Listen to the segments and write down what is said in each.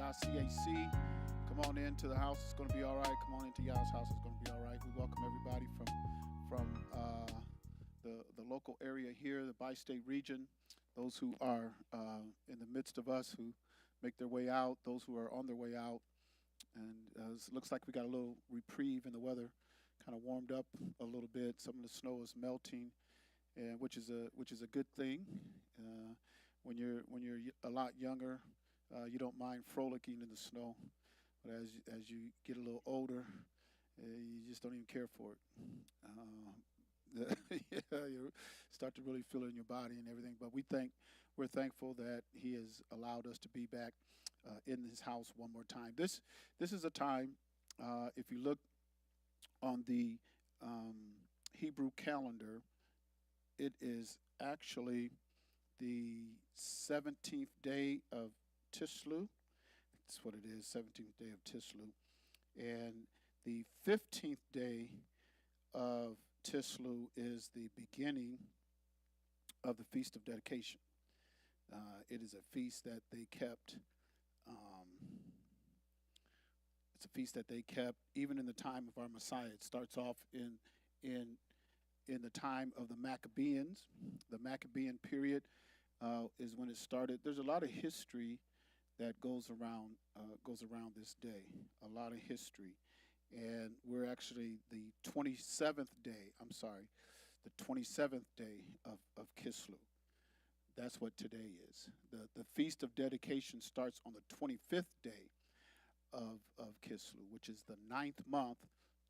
YCAC. Come on into the house. It's going to be all right. Come on into y'all's house. It's going to be all right. We welcome everybody from the local area here, the bi-state region, those who are in the midst of us who make their way out, those who are on their way out. And it looks like we got a little reprieve in the weather, kind of warmed up a little bit. Some of the snow is melting, and which is a good thing. When you're a lot younger, you don't mind frolicking in the snow, but as you get a little older, you just don't even care for it. You start to really feel it in your body and everything. But we're thankful that He has allowed us to be back in His house one more time. This is a time, if you look on the Hebrew calendar, it is actually the 17th day of Tislu. That's what it is, 17th day of Tislu. And the 15th day of Tislu is the beginning of the Feast of Dedication. It is a feast that they kept. It's a feast that they kept even in the time of our Messiah. It starts off in the time of the Maccabeans. The Maccabean period is when it started. There's a lot of history that goes around this day. A lot of history, and we're actually the 27th day. The 27th day of Kislev. That's what today is. The Feast of Dedication starts on the 25th day of Kislev, which is the 9th month,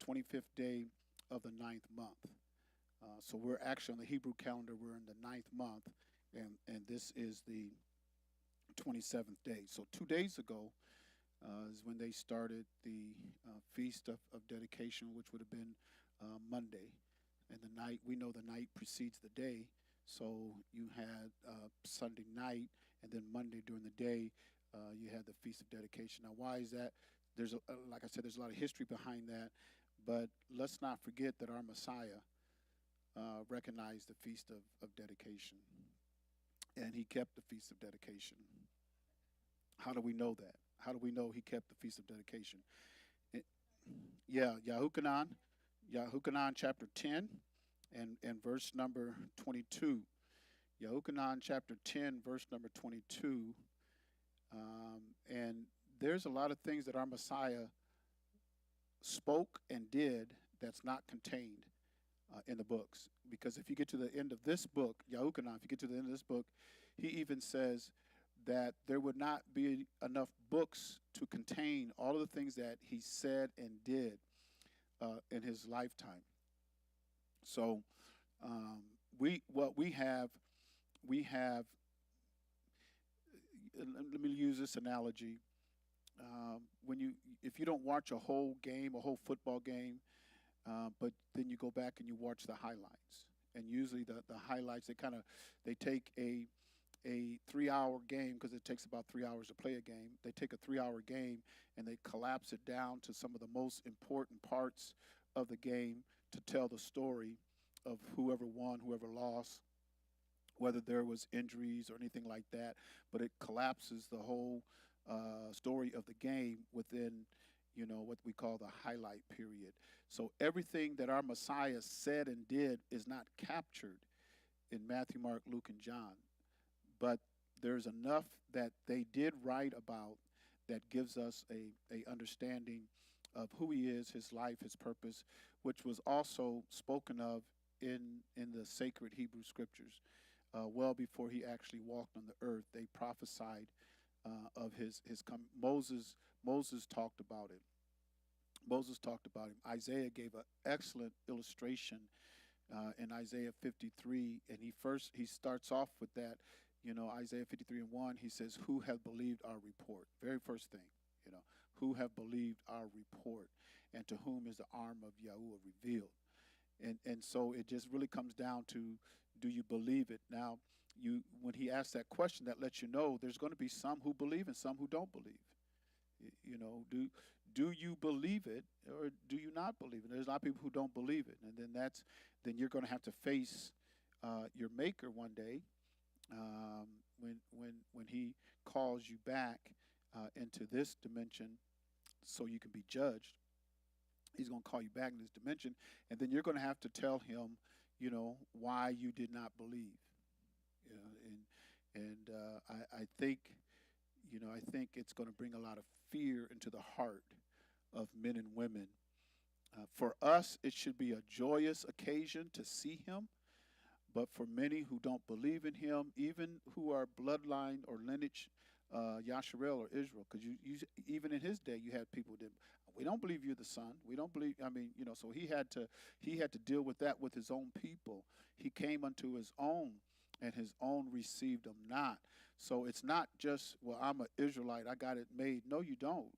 25th day of the 9th month. So we're actually on the Hebrew calendar, we're in the 9th month, and this is the 27th day. So 2 days ago is when they started the Feast of Dedication, which would have been Monday. And the night, we know the night precedes the day, so you had Sunday night, and then Monday during the day, you had the Feast of Dedication. Now, why is that? Like I said, there's a lot of history behind that, but let's not forget that our Messiah recognized the Feast of Dedication, and He kept the Feast of Dedication. How do we know that? How do we know He kept the Feast of Dedication? Yahuchanan chapter 10 and verse number 22. Yahuchanan chapter 10, verse number 22. And there's a lot of things that our Messiah spoke and did that's not contained in the books. Because if you get to the end of this book, Yahuchanan, if you get to the end of this book, he even says that there would not be enough books to contain all of the things that he said and did in his lifetime. So we have. Let me use this analogy. If you don't watch a whole football game, but then you go back and you watch the highlights, and usually the highlights they take a 3-hour game, because it takes about 3 hours to play a game. They take a 3-hour game and they collapse it down to some of the most important parts of the game to tell the story of whoever won, whoever lost, whether there was injuries or anything like that. But it collapses the whole story of the game within, what we call the highlight period. So everything that our Messiah said and did is not captured in Matthew, Mark, Luke, and John. But there's enough that they did write about that gives us a understanding of who He is, His life, His purpose, which was also spoken of in the sacred Hebrew scriptures. Well before He actually walked on the earth, they prophesied of his coming. Moses talked about it. Moses talked about Him. Isaiah gave an excellent illustration in Isaiah 53, and he starts off with that. Isaiah 53:1, he says, "Who have believed our report?" Very first thing, who have believed our report, and to whom is the arm of Yahuwah revealed. And so it just really comes down to, do you believe it? Now, when he asks that question, that lets you know there's going to be some who believe and some who don't believe. Do you believe it, or do you not believe it? There's a lot of people who don't believe it, and then you're going to have to face your Maker one day when He calls you back into this dimension so you can be judged. He's going to call you back in this dimension, and then you're going to have to tell him, why you did not believe. I think, I think it's going to bring a lot of fear into the heart of men and women. For us, it should be a joyous occasion to see him. But for many who don't believe in him, even who are bloodline or lineage, Yasharel or Israel, because even in his day, you had people that we don't believe you're the son. We don't believe. So he had to deal with that with his own people. He came unto his own, and his own received him not. So it's not just, well, I'm an Israelite, I got it made. No, you don't.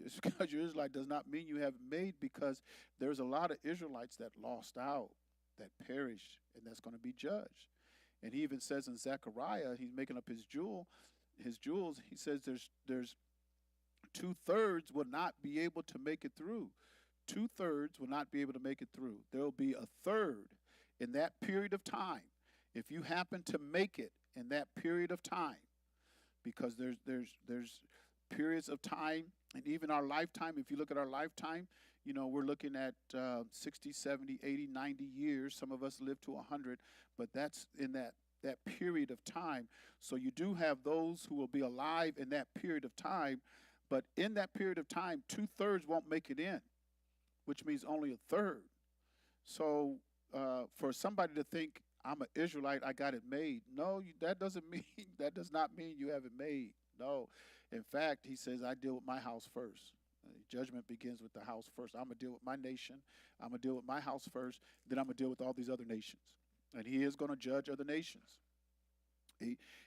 Just because you're Israelite does not mean you have it made, because there's a lot of Israelites that lost out, that perished, and that's going to be judged. And he even says in Zechariah, he's making up his jewels. He says there's 2/3 will not be able to make it through. 2/3 will not be able to make it through. There will be a third in that period of time. If you happen to make it in that period of time, because there's periods of time, and even our lifetime, if you look at our lifetime, we're looking at 60, 70, 80, 90 years. Some of us live to 100, but that's in that period of time. So you do have those who will be alive in that period of time, but in that period of time, 2/3 won't make it in, which means only a third. So for somebody to think, I'm an Israelite, I got it made. No, that does not mean you have it made. No. In fact, he says, I deal with my house first. Judgment begins with the house first. I'm going to deal with my nation. I'm going to deal with my house first. Then I'm going to deal with all these other nations. And he is going to judge other nations.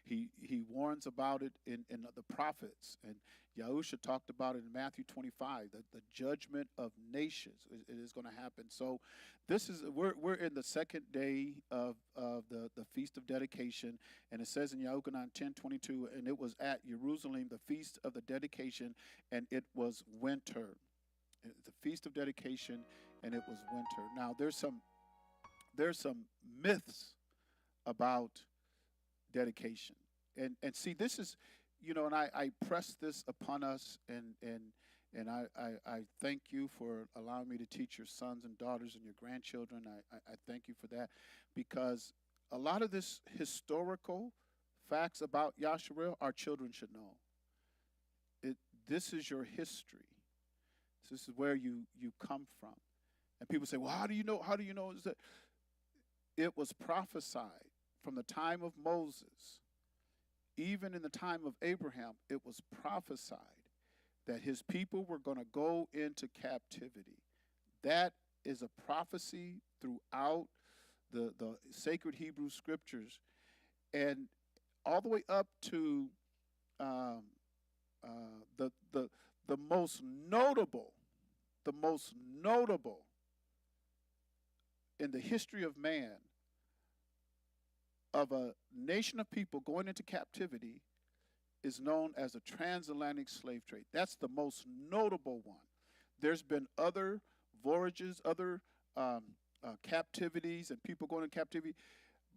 He warns about it in the prophets. And Yahusha talked about it in Matthew 25, the judgment of nations. It is going to happen. So we're in the second day of the Feast of Dedication. And it says in Yahuchanan 10:22, and it was at Jerusalem, the Feast of the Dedication, and it was winter. The Feast of Dedication, and it was winter. Now, there's some myths about dedication. And see, this is, and I press this upon us, and I thank you for allowing me to teach your sons and daughters and your grandchildren. I thank you for that, because a lot of this historical facts about Yasharel, our children should know. This is your history. This is where you come from. And people say, well, how do you know? How do you know? Is that it was prophesied from the time of Moses, even in the time of Abraham, it was prophesied that his people were going to go into captivity. That is a prophecy throughout the sacred Hebrew scriptures, and all the way up to the most notable in the history of man of a nation of people going into captivity is known as the transatlantic slave trade. That's the most notable one. There's been other voyages, other captivities, and people going into captivity,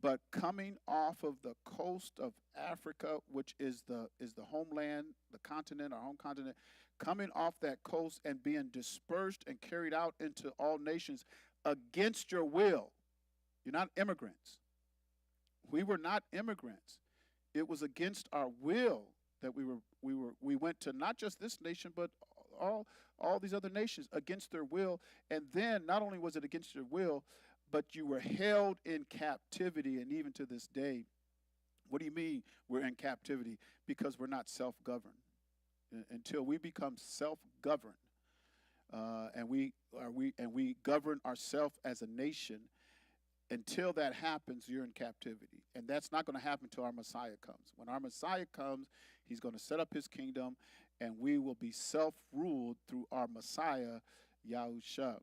but coming off of the coast of Africa, which is the homeland, the continent, our home continent, coming off that coast and being dispersed and carried out into all nations against your will. You're not immigrants. We were not immigrants. It was against our will that we went to not just this nation, but all these other nations against their will. And then not only was it against your will, but you were held in captivity. And even to this day, what do you mean we're in captivity? Because we're not self-governed. Until we become self-governed, and we govern ourselves as a nation, until that happens, you're in captivity. And that's not going to happen until our Messiah comes. When our Messiah comes, he's going to set up his kingdom, and we will be self-ruled through our Messiah, Yahusha.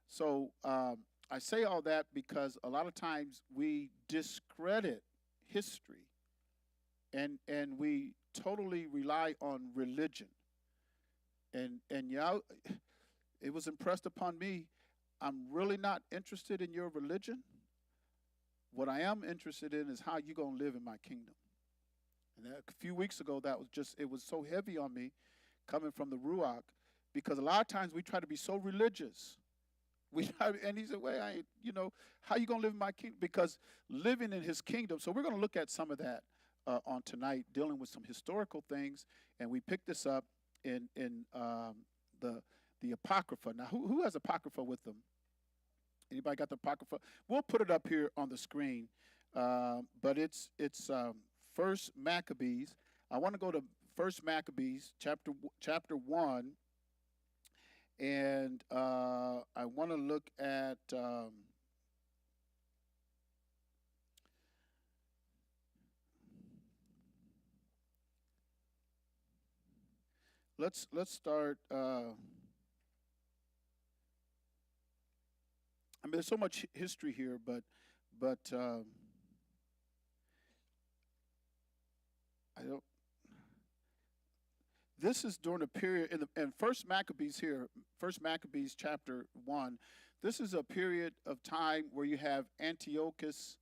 So I say all that because a lot of times we discredit history, and we totally rely on religion. And it was impressed upon me, I'm really not interested in your religion. What I am interested in is how you're going to live in my kingdom. And a few weeks ago, it was so heavy on me coming from the Ruach, because a lot of times we try to be so religious. And he said, "Well, how you gonna live in my kingdom?" Because living in his kingdom. So we're gonna look at some of that on tonight, dealing with some historical things, and we picked this up in the Apocrypha. Now, who has Apocrypha with them? Anybody got the Apocrypha? We'll put it up here on the screen, but it's First Maccabees. I want to go to First Maccabees chapter 1. And I want to look at let's start. I mean, there's so much history here, but I don't. This is during a period in First Maccabees here, First Maccabees chapter 1. This is a period of time where you have Antiochus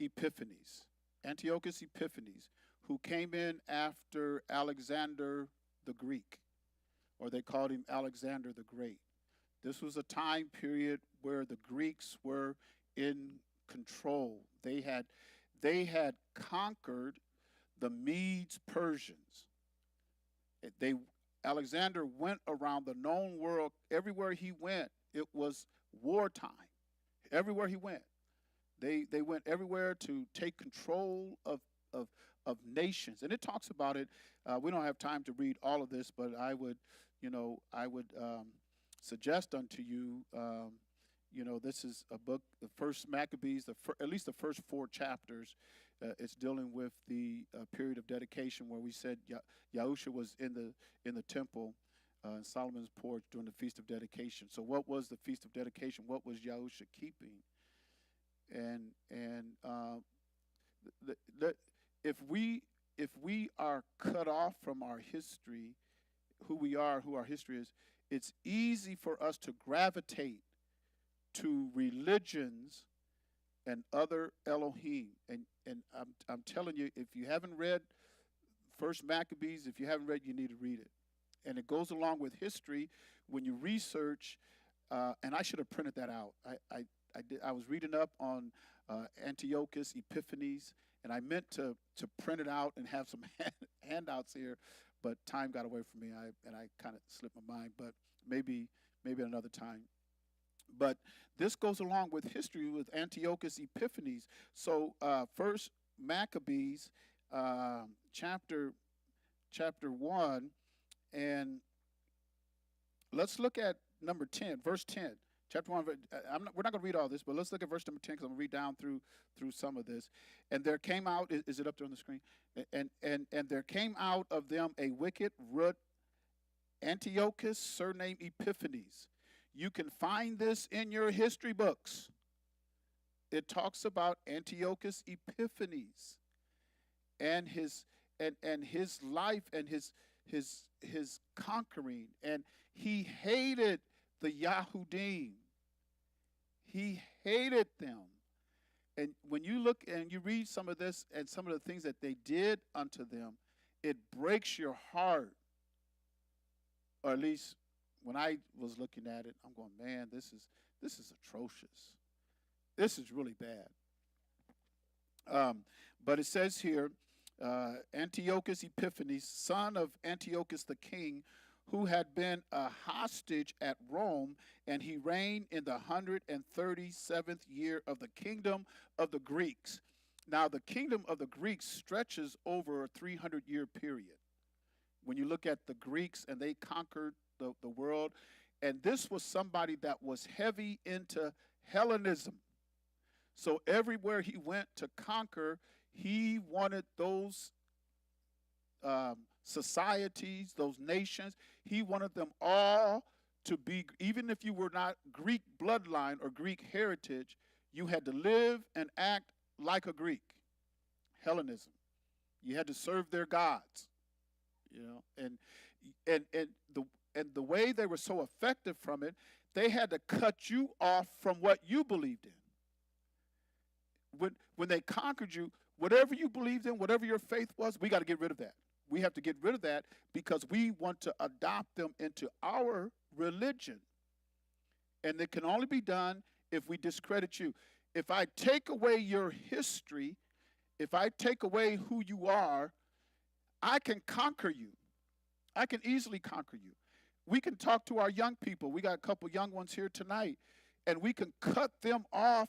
Epiphanes, who came in after Alexander the Greek, or they called him Alexander the Great. This was a time period where the Greeks were in control. They had conquered the Medes Persians. Alexander went around the known world. Everywhere he went, it was wartime. Everywhere he went, they went everywhere to take control of nations. And it talks about it. We don't have time to read all of this, but I would suggest unto you. This is a book, the First Maccabees, at least the first 4 chapters. It's dealing with the period of dedication where we said Yahusha was in the temple in Solomon's porch during the Feast of Dedication. So what was the Feast of Dedication? What was Yahusha keeping? And if we are cut off from our history, who our history is, it's easy for us to gravitate to religions and other Elohim. And I'm telling you, if you haven't read First Maccabees, you need to read it. And it goes along with history when you research. And I should have printed that out. I was reading up on Antiochus Epiphanes, and I meant to print it out and have some handouts here, but time got away from me. I kind of slipped my mind. But maybe another time. But this goes along with history with Antiochus Epiphanes. So First Maccabees chapter 1, and let's look at number 10, verse 10. Chapter 1, we're not going to read all this, but let's look at verse number 10 because I'm going to read down through some of this. And there came out, is it up there on the screen? And there came out of them a wicked root, Antiochus, surnamed Epiphanes. You can find this in your history books. It talks about Antiochus Epiphanes and his life and his conquering, and he hated the Yahudim. He hated them. And when you look and you read some of this and some of the things that they did unto them, it breaks your heart. Or at least when I was looking at it, I'm going, man, this is atrocious. This is really bad. But it says here, Antiochus Epiphanes, son of Antiochus the king, who had been a hostage at Rome, and he reigned in the 137th year of the kingdom of the Greeks. Now, the kingdom of the Greeks stretches over a 300-year period. When you look at the Greeks, and they conquered the world, and this was somebody that was heavy into Hellenism. So everywhere he went to conquer, he wanted those societies, those nations, he wanted them all to be, even if you were not Greek bloodline or Greek heritage, you had to live and act like a Greek. Hellenism. You had to serve their gods, and the way they were so effective from it, they had to cut you off from what you believed in. When they conquered you, Whatever you believed in, whatever your faith was, we got to get rid of that. We have to get rid of that because we want to adopt them into our religion. And it can only be done if we discredit you. If I take away your history, if I take away who you are, I can conquer you. I can easily conquer you. We can talk to our young people. We got a couple young ones here tonight, and we can cut them off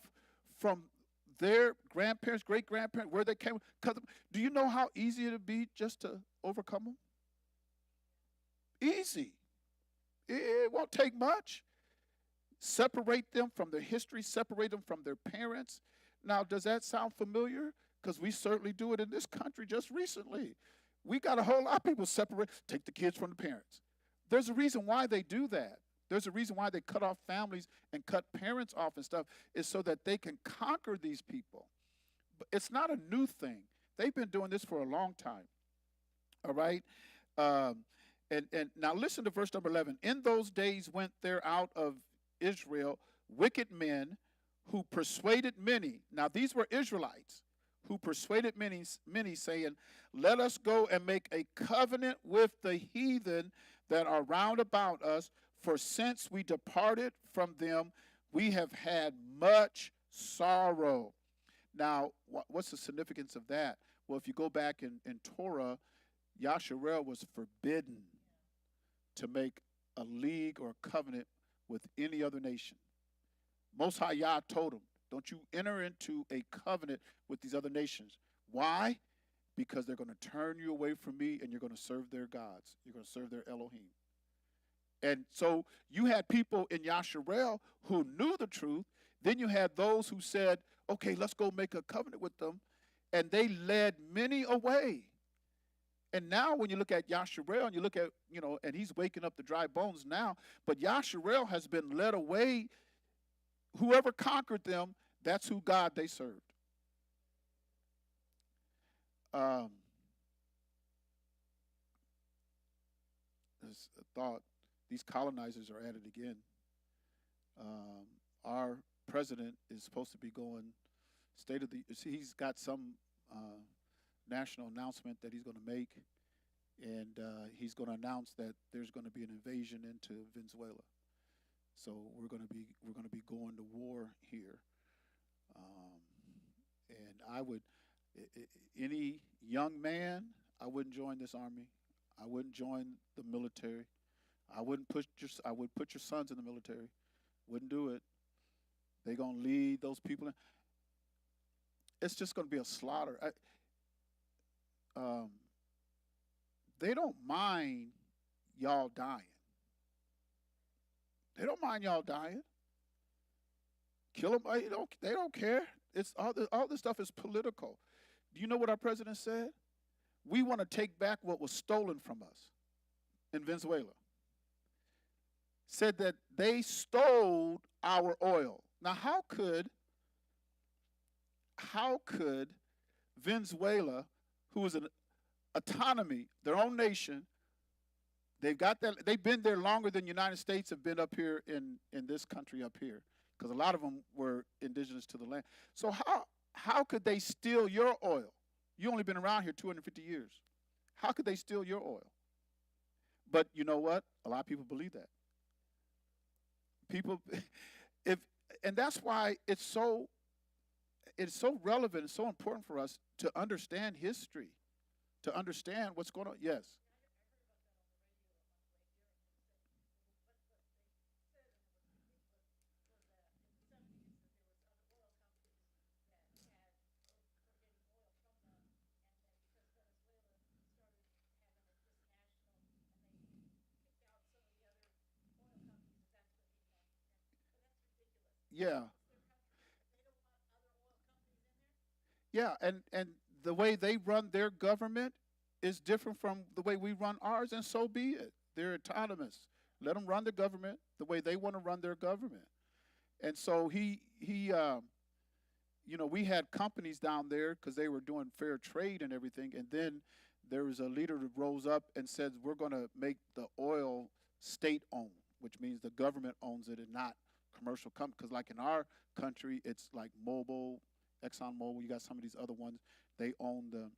from their grandparents, great-grandparents, where they came. Do you know how easy it would be just to overcome them? Easy. It won't take much. Separate them from their history, separate them from their parents. Now, does that sound familiar? Because we certainly do it in this country just recently. We got a whole lot of people separate, take the kids from the parents. There's a reason why they do that. There's a reason why they cut off families and cut parents off and stuff, is so that they can conquer these people. But it's not a new thing. They've been doing this for a long time. All right? And now listen to verse number 11. In those days went there out of Israel wicked men who persuaded many. Now these were Israelites who persuaded many, saying, let us go and make a covenant with the heathen that are round about us, for since we departed from them, we have had much sorrow. Now, what's the significance of that? Well, if you go back in Torah, Yasharel was forbidden to make a league or a covenant with any other nation. Most High Yah told him, don't you enter into a covenant with these other nations. Why? Because they're going to turn you away from me and you're going to serve their gods. You're going to serve their Elohim. And so you had people in Yasharel who knew the truth. Then you had those who said, okay, let's go make a covenant with them. And they led many away. And now when you look at Yasharel and you look at, and he's waking up the dry bones now, but Yasharel has been led away. Whoever conquered them, that's who God they served. There's a thought. These colonizers are at it again. Our president is supposed to be going he's got some national announcement that he's going to make, and he's going to announce that there's going to be an invasion into Venezuela. So we're going to be going to war here, and I would, any young man, I wouldn't join this army. I wouldn't join the military. I would put your sons in the military. Wouldn't do it. They're going to lead those people in. It's just going to be a slaughter. They don't mind y'all dying. They don't mind y'all dying. Kill them. They don't care. It's all this stuff is political. Do you know what our president said? We want to take back what was stolen from us in Venezuela. Said that they stole our oil. Now, how could Venezuela, who is an autonomy, their own nation, they've been there longer than the United States have been up here in this country up here, because a lot of them were indigenous to the land. So how could they steal your oil? You only been around here 250 years. How could they steal your oil? But you know what? A lot of people believe that. And that's why it's so relevant and so important for us to understand history, to understand what's going on. Yes. Yeah. Yeah, and the way they run their government is different from the way we run ours, and so be it. They're autonomous. Let them run the government the way they want to run their government. And so we had companies down there because they were doing fair trade and everything, and then there was a leader that rose up and said, we're going to make the oil state-owned, which means the government owns it and not commercial companies. Because like in our country, it's like Mobil, ExxonMobil, you got some of these other ones They own the,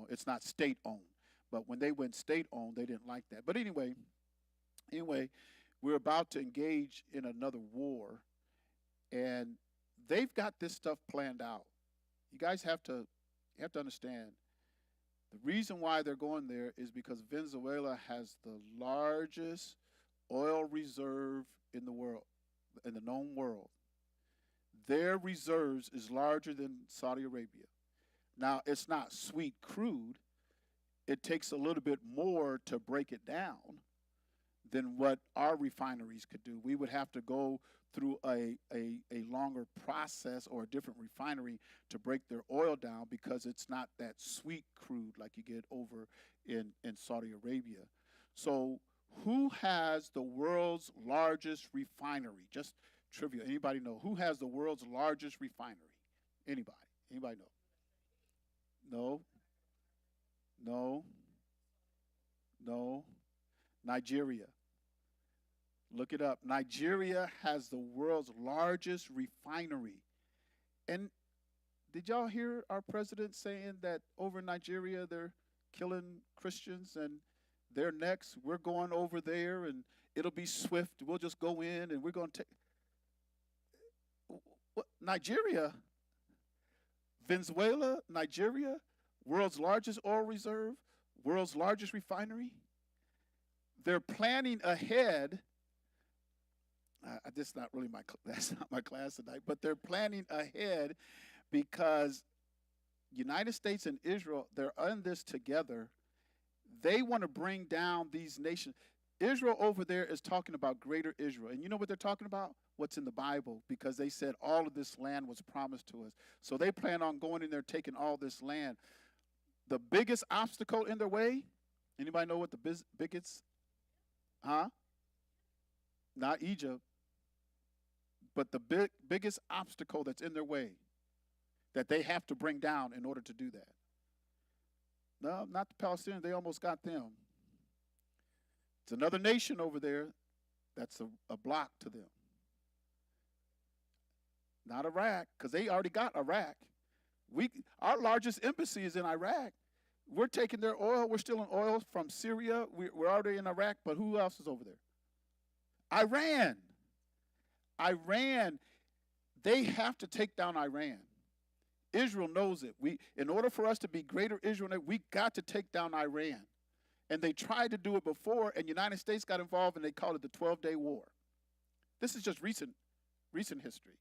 it's not state owned. But when they went state owned, they didn't like that. But anyway, we're about to engage in another war, and they've got this stuff planned out. You guys have to understand. The reason why they're going there is because Venezuela has the largest oil reserve in the world, in the known world. Their reserves is larger than Saudi Arabia. Now, it's not sweet crude. It takes a little bit more to break it down than what our refineries could do. We would have to go through a longer process or a different refinery to break their oil down because it's not that sweet crude like you get over in Saudi Arabia. So who has the world's largest refinery? Just trivia. Anybody know? Who has the world's largest refinery? Anybody? Anybody know? No. Nigeria. Look it up. Nigeria has the world's largest refinery. And did y'all hear our president saying that over in Nigeria they're killing Christians and they're next? We're going over there and it'll be swift. We'll just go in and we're going to take. Nigeria, Venezuela, Nigeria, world's largest oil reserve, world's largest refinery. They're planning ahead. This is not really that's not my class tonight, but they're planning ahead because United States and Israel, they're on this together. They want to bring down these nations. Israel over there is talking about greater Israel. And you know what they're talking about? What's in the Bible, because they said all of this land was promised to us. So they plan on going in there, taking all this land. The biggest obstacle in their way, anybody know what the biggest, Not Egypt, but the biggest obstacle that's in their way that they have to bring down in order to do that. No, not the Palestinians. They almost got them. It's another nation over there that's a block to them. Not Iraq, because they already got Iraq. Our largest embassy is in Iraq. We're taking their oil. We're stealing oil from Syria. We're already in Iraq, but who else is over there? Iran. They have to take down Iran. Israel knows it. In order for us to be greater Israel, we got to take down Iran. And they tried to do it before, and the United States got involved, and they called it the 12-Day War. This is just recent history,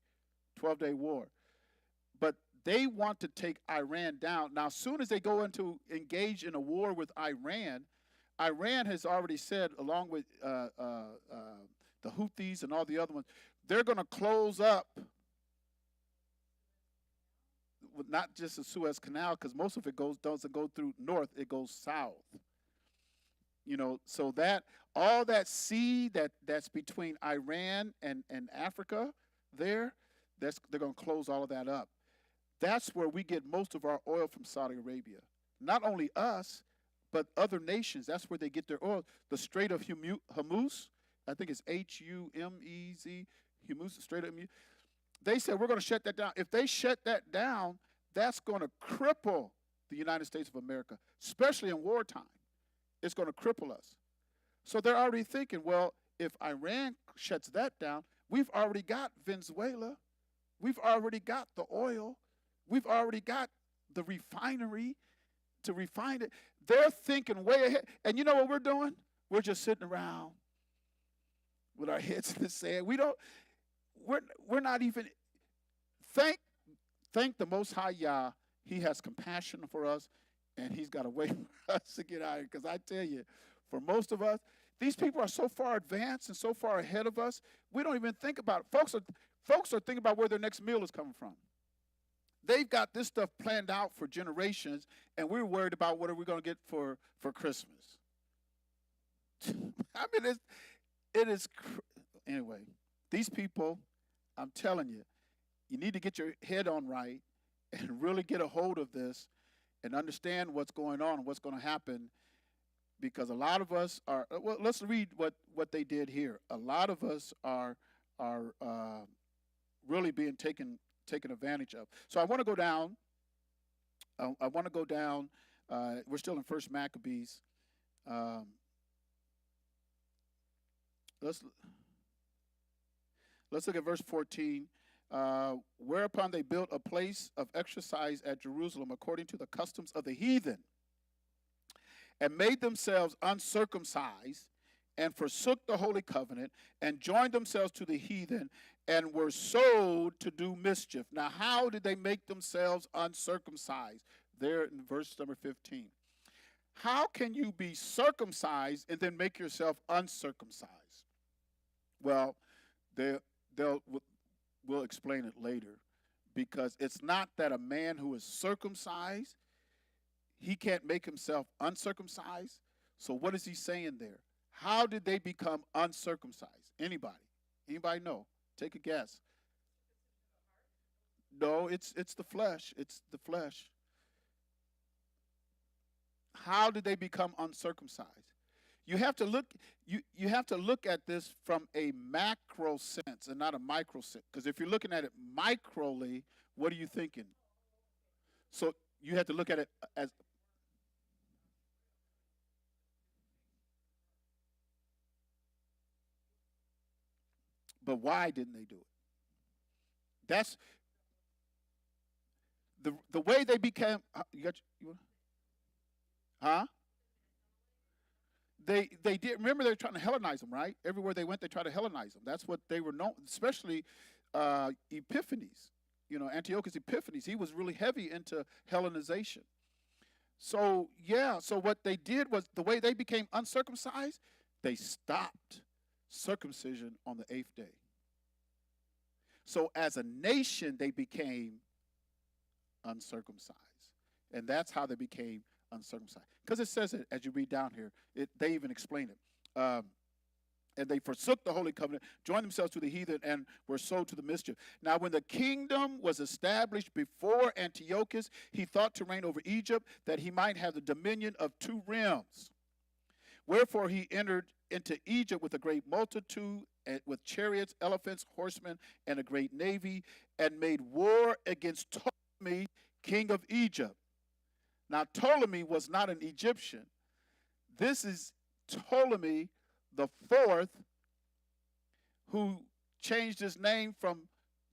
12-Day War. But they want to take Iran down. Now, as soon as they go into engage in a war with Iran, Iran has already said, along with the Houthis and all the other ones, they're going to close up not just the Suez Canal, because most of it doesn't go through north, it goes south. So that all that sea that's between Iran and Africa they're going to close all of that up. That's where we get most of our oil from Saudi Arabia. Not only us, but other nations. That's where they get their oil. The Strait of Hormuz, I think it's Humez, Hormuz, Strait of Hormuz. They said, we're going to shut that down. If they shut that down, that's going to cripple the United States of America, especially in wartime. It's going to cripple us. So they're already thinking, well, if Iran shuts that down, we've already got Venezuela. We've already got the oil. We've already got the refinery to refine it. They're thinking way ahead. And you know what we're doing? We're just sitting around with our heads in the sand. We're not even, thank the Most High Yah. He has compassion for us, and he's got a way for us to get out of here. Because I tell you, for most of us, these people are so far advanced and so far ahead of us, we don't even think about it. Folks are thinking about where their next meal is coming from. They've got this stuff planned out for generations, and we're worried about what are we going to get for Christmas. I mean, anyway, these people, I'm telling you, you need to get your head on right and really get a hold of this and understand what's going on and what's going to happen, because a lot of us are, well, let's read what they did here. A lot of us are really being taken advantage of. So I want to go down I want to go down. We're still in First Maccabees. Um, let's look at verse 14. Whereupon they built a place of exercise at Jerusalem according to the customs of the heathen, and made themselves uncircumcised, and forsook the holy covenant, and joined themselves to the heathen, and were sold to do mischief. Now, how did they make themselves uncircumcised? There in verse number 15. How can you be circumcised and then make yourself uncircumcised? Well, we'll explain it later, because it's not that a man who is circumcised, he can't make himself uncircumcised. So what is he saying there? How did they become uncircumcised? Anybody? Anybody know? Take a guess. No, it's the flesh. It's the flesh. How did they become uncircumcised? You have to look at this from a macro sense and not a micro sense. Because if you're looking at it microly, what are you thinking? So you have to look at it as. But why didn't they do it? That's the way they became. Huh? They did. Remember, they were trying to Hellenize them, right? Everywhere they went, they tried to Hellenize them. That's what they were known, especially Epiphanes. Antiochus Epiphanes. He was really heavy into Hellenization. So yeah. So what they did was, the way they became uncircumcised, they stopped circumcision on the 8th day. So as a nation, they became uncircumcised, and that's how they became uncircumcised. Because it says it as you read down here. They even explain it. And they forsook the holy covenant, joined themselves to the heathen, and were sold to the mischief. Now, when the kingdom was established before Antiochus, he thought to reign over Egypt, that he might have the dominion of 2 realms. Wherefore he entered into Egypt with a great multitude, with chariots, elephants, horsemen, and a great navy, and made war against Ptolemy, king of Egypt. Now, Ptolemy was not an Egyptian. This is Ptolemy the fourth, who changed his name from,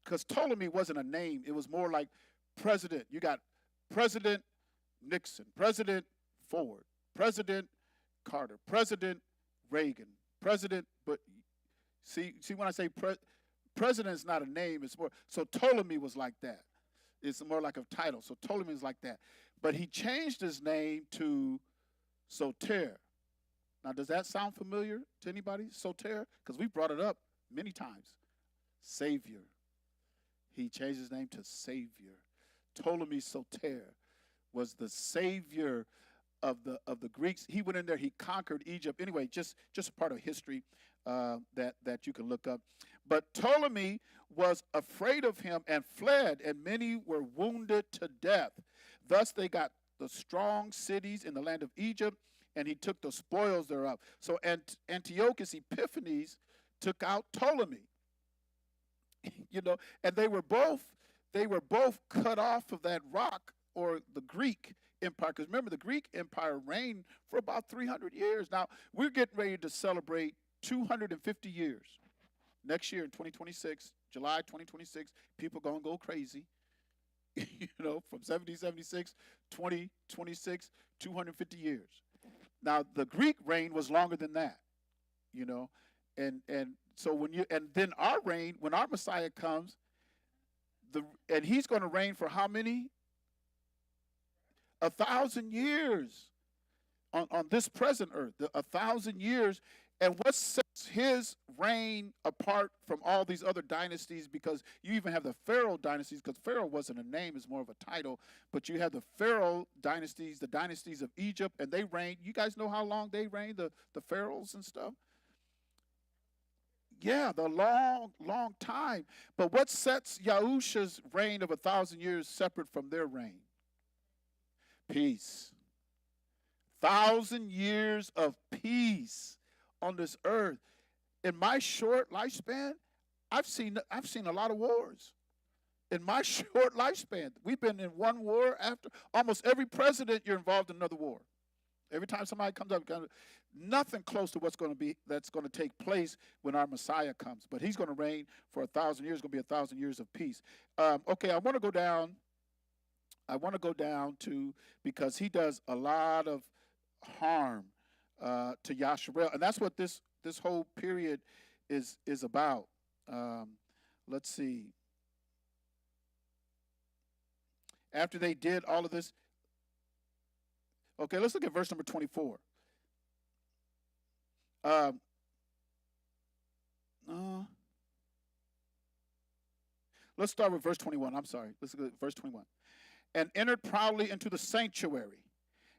because Ptolemy wasn't a name. It was more like president. You got President Nixon, President Ford, President Carter, President Reagan, President, but see when I say president is not a name, it's more, so Ptolemy was like that. It's more like a title. So Ptolemy is like that. But he changed his name to Soter. Now, does that sound familiar to anybody? Soter? Because we brought it up many times. Savior. He changed his name to Savior. Ptolemy Soter was the savior of the Greeks. He went in there, he conquered Egypt. Anyway, just part of history that you can look up. But Ptolemy was afraid of him and fled, and many were wounded to death. Thus they got the strong cities in the land of Egypt, and he took the spoils thereof. So Antiochus Epiphanes took out Ptolemy. And they were both cut off of that rock, or the Greek Empire. Because remember, the Greek Empire reigned for about 300 years. Now, we're getting ready to celebrate 250 years. Next year in 2026, July 2026, people going to go crazy. From 1776, 2026, 250 years. Now, the Greek reign was longer than that, and so then our reign, when our Messiah comes, and he's going to reign for how many? 1,000 years on this present earth, 1,000 years. And what sets his reign apart from all these other dynasties, because you even have the Pharaoh dynasties, because Pharaoh wasn't a name, it's more of a title, but you have the Pharaoh dynasties, the dynasties of Egypt, and they reigned. You guys know how long they reigned, the pharaohs and stuff? Yeah, the long time. But what sets Yahusha's reign of 1,000 years separate from their reign? Peace. 1,000 years of peace on this earth. In my short lifespan, I've seen a lot of wars. in my short lifespan. We've been in one war after almost every president. You're involved in another war. Every time somebody comes up, nothing close to that's going to take place when our Messiah comes. But he's going to reign for 1,000 years. It's going to be 1,000 years of peace. Okay, I want to go down. To, because he does a lot of harm to Yasharel, and that's what this whole period is about. Let's see. After they did all of this, okay, let's look at verse number 24. Let's start with verse 21. I'm sorry. Let's look at verse 21. And entered proudly into the sanctuary,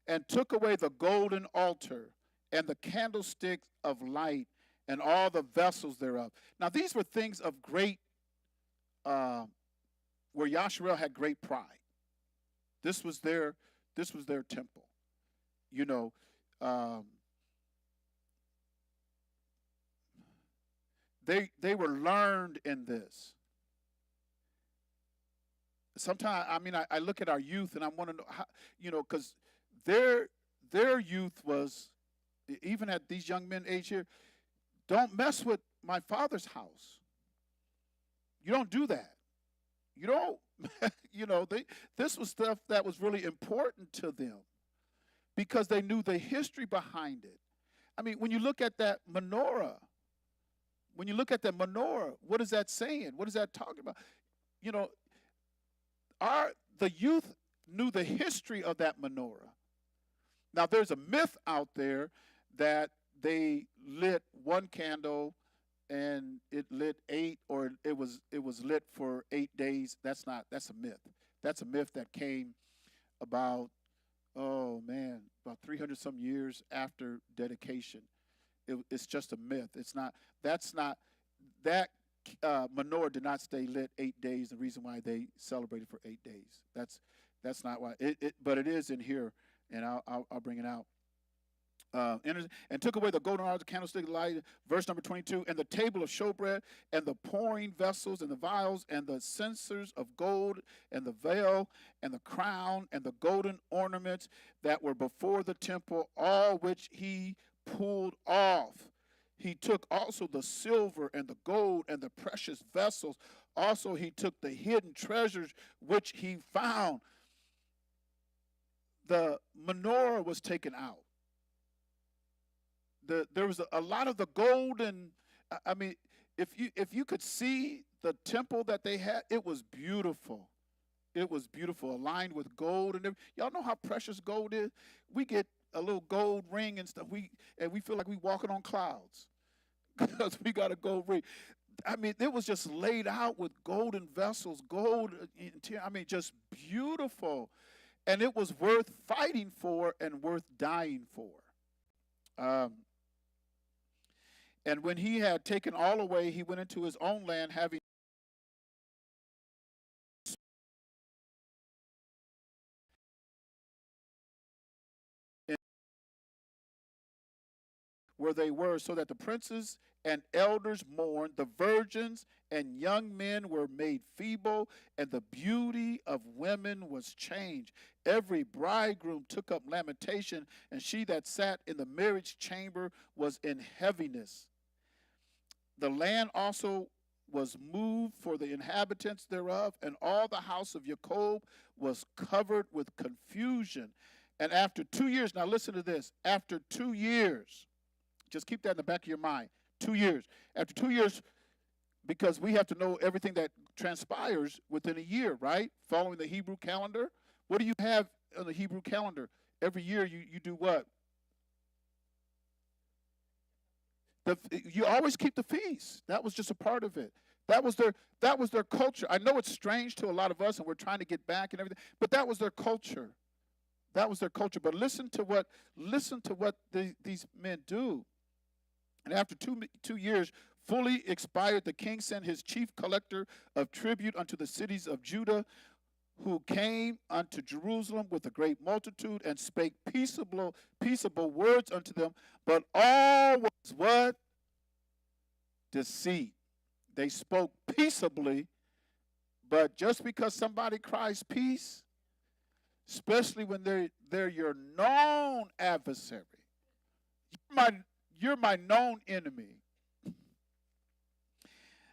and took away the golden altar, and the candlesticks of light, and all the vessels thereof. Now these were things of great, where Yasharel had great pride. This was their temple. You know, they were learned in this. Sometimes, I mean, I look at our youth and I want to know how, because their youth was, even at these young men age here, don't mess with my father's house. You don't do that. You don't, this was stuff that was really important to them because they knew the history behind it. I mean, when you look at that menorah, what is that saying? What is that talking about? The youth knew the history of that menorah. Now, there's a myth out there that they lit one candle and it lit 8, or it was lit for 8 days. That's a myth. That's a myth that came about 300 some years after dedication. It's just a myth. That menorah did not stay lit 8 days. The reason why they celebrated for 8 days. That's not why. But it is in here, and I'll bring it out. And took away the golden altar, candlestick, light. Verse number 22. And the table of showbread, and the pouring vessels, and the vials, and the censers of gold, and the veil, and the crown, and the golden ornaments that were before the temple, all which he pulled off. He took also the silver and the gold and the precious vessels. Also he took the hidden treasures which he found. The menorah was taken out. There was a lot of the gold, and I mean, if you could see the temple that they had, it was beautiful. It was beautiful, aligned with gold and everything. Y'all know how precious gold is? We get a little gold ring and stuff. We feel like we walking on clouds because we got a gold ring. I mean, it was just laid out with golden vessels, gold. I mean, just beautiful, and it was worth fighting for and worth dying for. And when he had taken all away, he went into his own land, having where they were, so that the princes and elders mourned, the virgins and young men were made feeble, and the beauty of women was changed. Every bridegroom took up lamentation, and she that sat in the marriage chamber was in heaviness. The land also was moved for the inhabitants thereof, and all the house of Jacob was covered with confusion. And after 2 years, now listen to this, after 2 years, just keep that in the back of your mind, 2 years. After 2 years, because we have to know everything that transpires within a year, right? Following the Hebrew calendar. What do you have on the Hebrew calendar? Every year you do what? You always keep the feast. That was just a part of it. That was their culture. I know it's strange to a lot of us, and we're trying to get back and everything, but that was their culture. That was their culture. But listen to what these men do. And after 2 years fully expired, the king sent his chief collector of tribute unto the cities of Judah, who came unto Jerusalem with a great multitude, and spake peaceable words unto them. But all was what? Deceit. They spoke peaceably, But just because somebody cries peace, especially when they're your known adversary, you're my known enemy.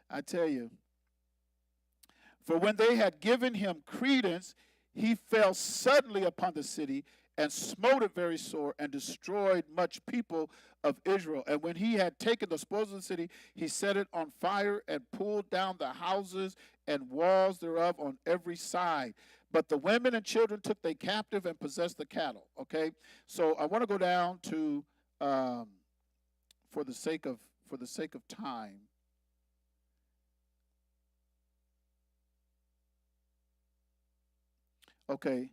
I tell you, for when they had given him credence, he fell suddenly upon the city and smote it very sore and destroyed much people of Israel. And when he had taken the spoils of the city, he set it on fire and pulled down the houses and walls thereof on every side. But the women and children took they captive and possessed the cattle. Okay, so I want to go down to for the sake of time. Okay.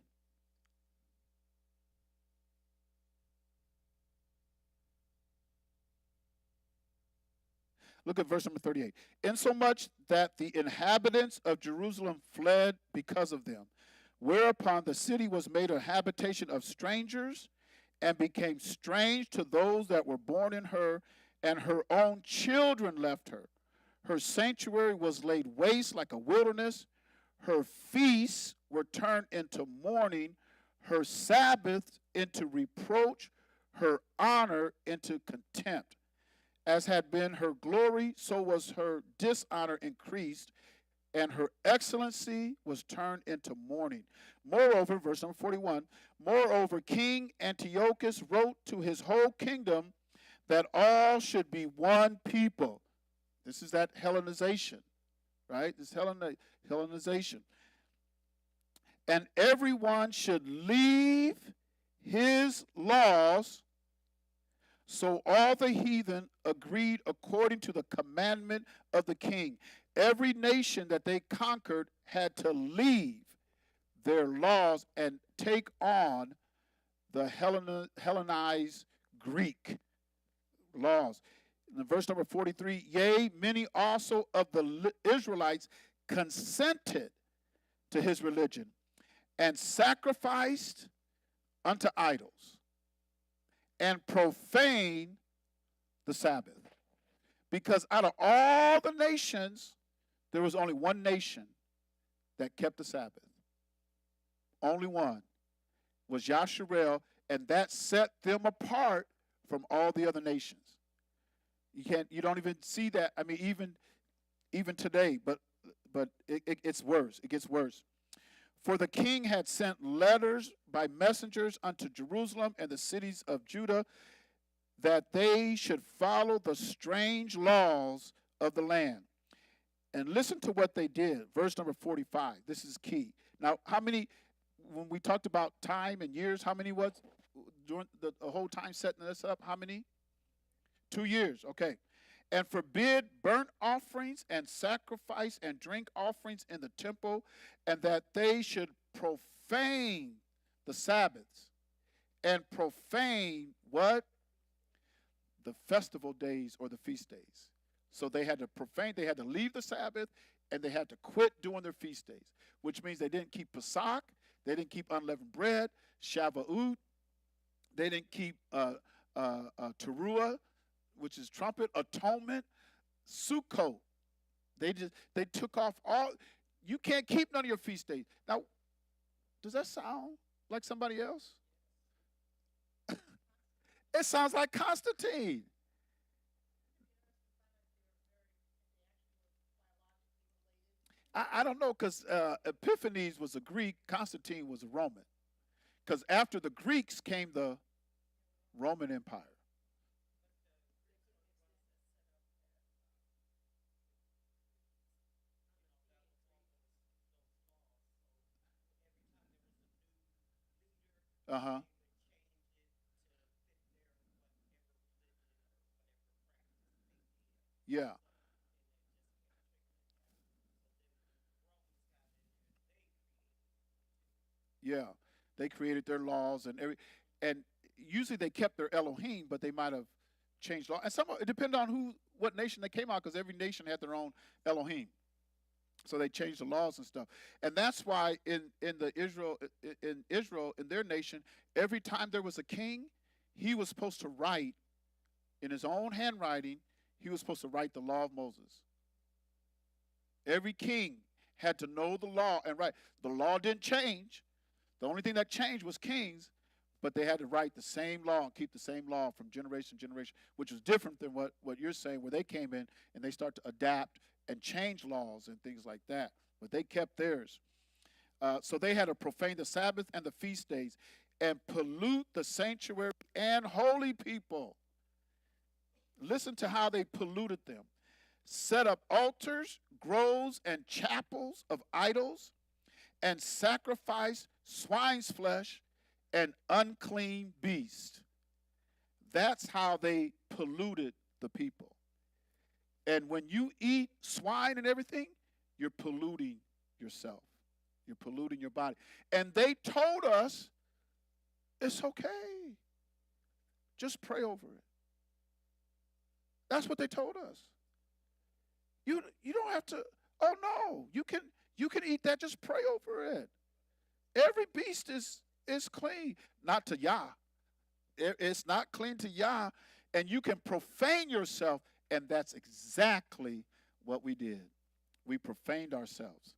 Look at verse number 38. Insomuch that the inhabitants of Jerusalem fled because of them, whereupon the city was made a habitation of strangers and became strange to those that were born in her, and her own children left her. Her sanctuary was laid waste like a wilderness. Her feasts were turned into mourning, her Sabbaths into reproach, her honor into contempt. As had been her glory, so was her dishonor increased, and her excellency was turned into mourning. Moreover, verse number 41, moreover, King Antiochus wrote to his whole kingdom that all should be one people. This is that Hellenization, right? This Hellenization. And everyone should leave his laws. So all the heathen agreed according to the commandment of the king. Every nation that they conquered had to leave their laws and take on the Hellenized Greek laws. In verse number 43, yea, many also of the Israelites consented to his religion and sacrificed unto idols and profane the Sabbath. Because out of all the nations, there was only one nation that kept the Sabbath. Only one was Yasharel, and that set them apart from all the other nations. You don't even see that. I mean, even today, but it's worse. It gets worse. For the king had sent letters by messengers unto Jerusalem and the cities of Judah that they should follow the strange laws of the land. And listen to what they did. Verse number 45. This is key. Now, how many, when we talked about time and years, how many was during the whole time setting this up? How many? 2 years. Okay. And forbid burnt offerings and sacrifice and drink offerings in the temple, and that they should profane the Sabbaths and profane what? The festival days or the feast days. So they had to profane, they had to leave the Sabbath, and they had to quit doing their feast days, which means they didn't keep Pesach, they didn't keep unleavened bread, Shavuot, they didn't keep Teruah, which is trumpet, atonement, Sukkot. They took off all. You can't keep none of your feast days. Now, does that sound like somebody else? It sounds like Constantine. I don't know, because Epiphanes was a Greek, Constantine was a Roman. Because after the Greeks came the Roman Empire. Uh-huh. Yeah. Yeah. They created their laws and usually they kept their Elohim, but they might have changed law. And it depended on what nation they came out, because every nation had their own Elohim. So they changed the laws and stuff. And that's why in Israel, in their nation, every time there was a king, he was supposed to write in his own handwriting, he was supposed to write the law of Moses. Every king had to know the law and write. The law didn't change. The only thing that changed was kings, but they had to write the same law and keep the same law from generation to generation, which was different than what you're saying, where they came in and they start to adapt and change laws and things like that. But they kept theirs. So they had to profane the Sabbath and the feast days and pollute the sanctuary and holy people. Listen to how they polluted them. Set up altars, groves, and chapels of idols, and sacrifice swine's flesh and unclean beasts. That's how they polluted the people. And when you eat swine and everything, you're polluting yourself. You're polluting your body. And they told us, it's okay. Just pray over it. That's what they told us. You don't have to, oh no, you can eat that, just pray over it. Every beast is clean, not to Yah. It's not clean to Yah, and you can profane yourself, and that's exactly what we did. We profaned ourselves.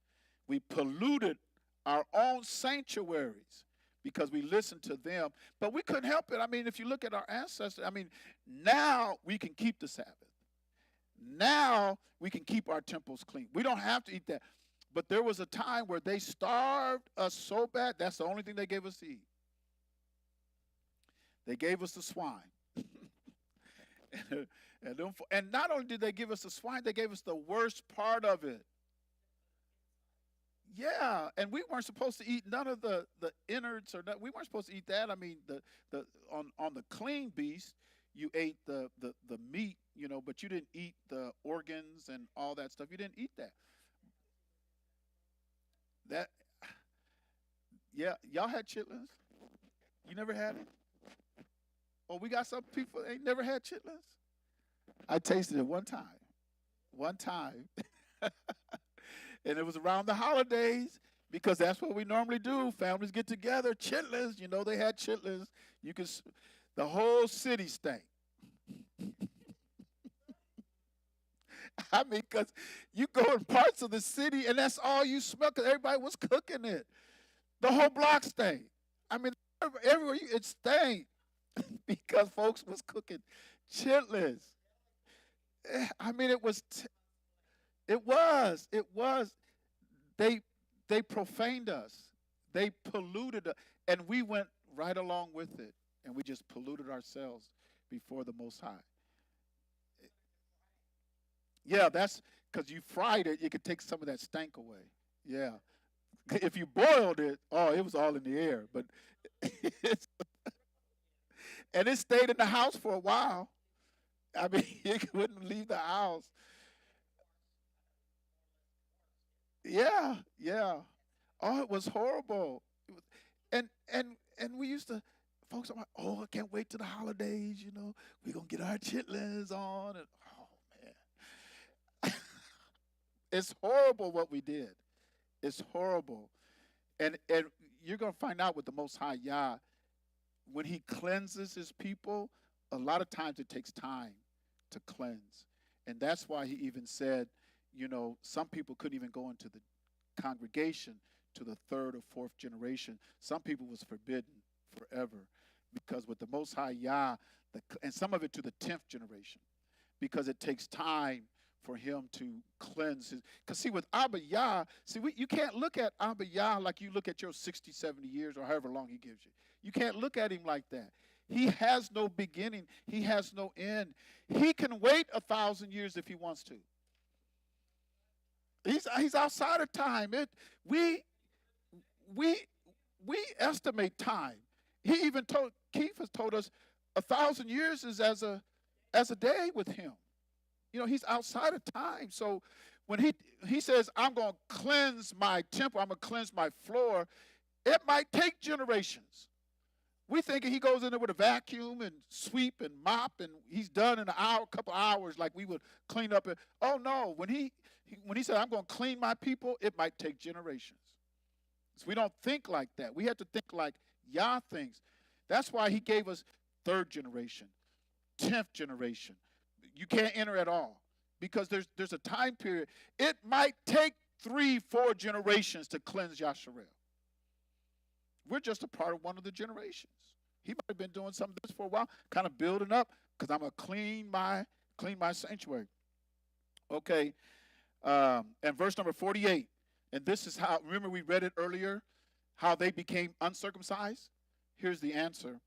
We polluted our own sanctuaries because we listened to them, but we couldn't help it. I mean, if you look at our ancestors, I mean, now we can keep the Sabbath. Now we can keep our temples clean. We don't have to eat that. But there was a time where they starved us so bad, that's the only thing they gave us to eat. They gave us the swine. and not only did they give us the swine, they gave us the worst part of it. Yeah, and we weren't supposed to eat none of the innards or we weren't supposed to eat that. I mean, on the clean beast, you ate the meat, but you didn't eat the organs and all that stuff. You didn't eat that. Yeah, y'all had chitlins? You never had it? Oh, we got some people that ain't never had chitlins? I tasted it one time. And it was around the holidays because that's what we normally do. Families get together, chitlins. They had chitlins. The whole city stank. I mean, because you go in parts of the city and that's all you smell because everybody was cooking it. The whole block stank. I mean, everywhere it stank because folks was cooking chitlins. I mean, it was. They profaned us. They polluted us. And we went right along with it. And we just polluted ourselves before the Most High. Yeah, that's because you fried it. You could take some of that stank away. Yeah. If you boiled it, it was all in the air. But and it stayed in the house for a while. I mean, you couldn't leave the house. Yeah. Oh, it was horrible. And we used to, folks are like, I can't wait till the holidays, we're going to get our chitlins on. And, man. It's horrible what we did. It's horrible. And you're going to find out with the Most High Yah, when he cleanses his people, a lot of times it takes time to cleanse. And that's why he even said, some people couldn't even go into the congregation to the third or fourth generation. Some people was forbidden forever because with the Most High Yah, and some of it to the 10th generation, because it takes time for him to cleanse his. Because see, with Abba Yah, you can't look at Abba Yah like you look at your 60, 70 years or however long he gives you. You can't look at him like that. He has no beginning. He has no end. He can wait 1,000 years if he wants to. He's outside of time. We estimate time. He even Keith has told us 1,000 years is as a day with him. He's outside of time. So when he says, I'm going to cleanse my temple, I'm going to cleanse my floor, it might take generations. We thinking he goes in there with a vacuum and sweep and mop and he's done in a couple hours like we would clean up. Oh no, when he said, I'm going to clean my people, it might take generations. So we don't think like that. We have to think like Yah thinks. That's why he gave us 3rd generation, 10th generation. You can't enter at all because there's a time period. It might take 3-4 generations to cleanse Yasharel. We're just a part of one of the generations. He might have been doing some of this for a while, kind of building up, because I'm going to clean my sanctuary. Okay, and verse number 48, and this is how, remember we read it earlier, how they became uncircumcised? Here's the answer.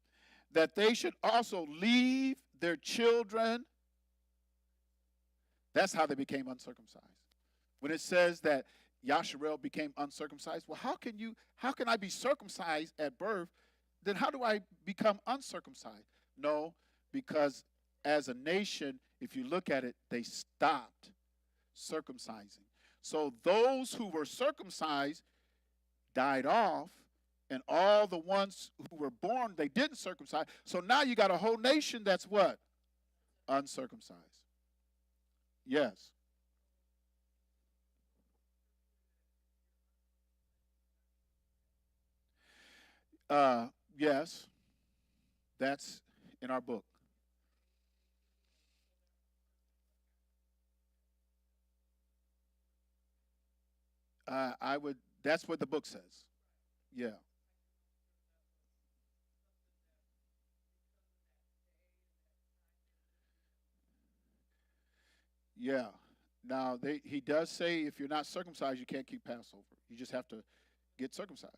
That they should also leave their children. That's how they became uncircumcised. When it says that Yasharel became uncircumcised, well, how can I be circumcised at birth? Then how do I become uncircumcised? No, because as a nation, if you look at it, they stopped circumcising. So those who were circumcised died off, and all the ones who were born, they didn't circumcise. So now you got a whole nation that's what? Uncircumcised. Yes. Yes. That's in our book. That's what the book says. Yeah. Yeah. Now he does say if you're not circumcised, you can't keep Passover. You just have to get circumcised.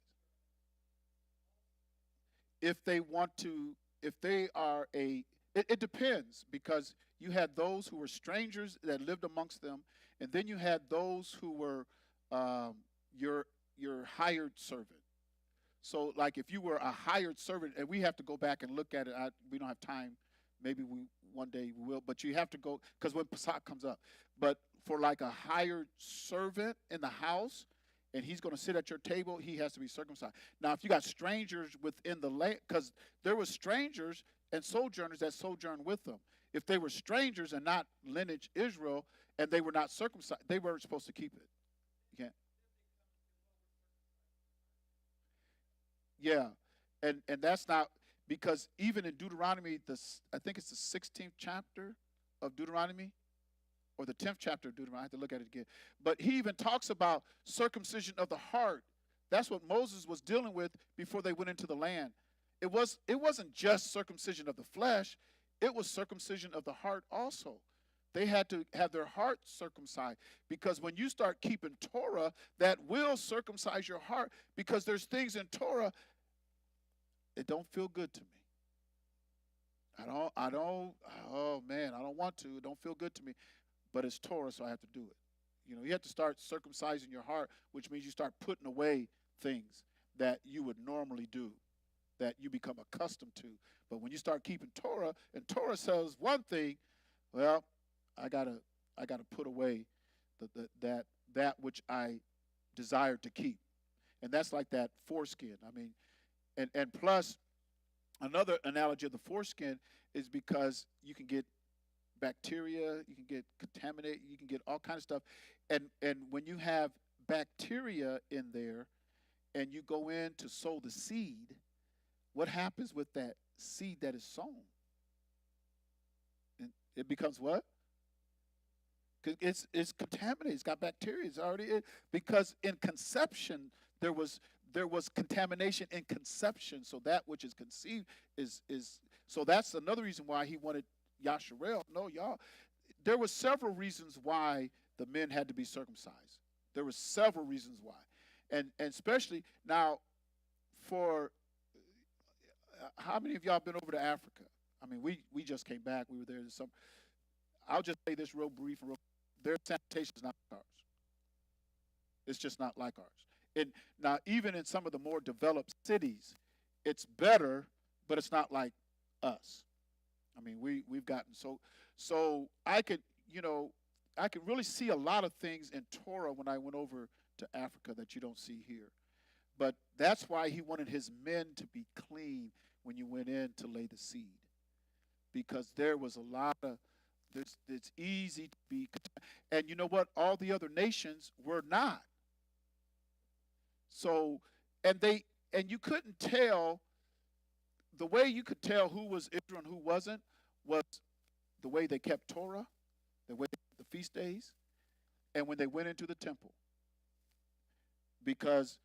If they want to, if they are it depends, because you had those who were strangers that lived amongst them, and then you had those who were um, your hired servant. So, like, if you were a hired servant, and we have to go back and look at it, we don't have time. Maybe one day we will, but you have to go because when Pesach comes up. But for like a hired servant in the house, and he's going to sit at your table, he has to be circumcised. Now, if you got strangers within the land, because there were strangers and sojourners that sojourned with them. If they were strangers and not lineage Israel, and they were not circumcised, they weren't supposed to keep it. You can't. Yeah, and that's not, because even in Deuteronomy, I think it's the 16th chapter of Deuteronomy, or the 10th chapter of Deuteronomy. I have to look at it again. But he even talks about circumcision of the heart. That's what Moses was dealing with before they went into the land. It wasn't just circumcision of the flesh, it was circumcision of the heart also. They had to have their heart circumcised, because when you start keeping Torah, that will circumcise your heart, because there's things in Torah that don't feel good to me. Oh man, I don't want to. It don't feel good to me, but it's Torah, so I have to do it. You have to start circumcising your heart, which means you start putting away things that you would normally do, that you become accustomed to. But when you start keeping Torah, and Torah says one thing, well, I gotta put away that which I desire to keep, and that's like that foreskin. I mean, and plus another analogy of the foreskin is because you can get bacteria, you can get contaminated, you can get all kinds of stuff, and when you have bacteria in there, and you go in to sow the seed, what happens with that seed that is sown? And it becomes what? It's contaminated. It's got bacteria. It's already in, because in conception there was contamination in conception. So that which is conceived is so that's another reason why he wanted Yasharel. No, y'all. There were several reasons why the men had to be circumcised. There were several reasons why, and especially now, for how many of y'all been over to Africa? I mean, we just came back. We were there this summer. I'll just say this real brief and real. Their sanitation is not like ours. It's just not like ours. And now, even in some of the more developed cities, it's better, but it's not like us. I mean, we've gotten so I could really see a lot of things in Torah when I went over to Africa that you don't see here. But that's why he wanted his men to be clean when you went in to lay the seed, because there was a lot of it's easy to be, and you know what? All the other nations were not. So, and you couldn't tell. The way you could tell who was Israel and who wasn't was the way they kept Torah, the way they kept the feast days, and when they went into the temple. because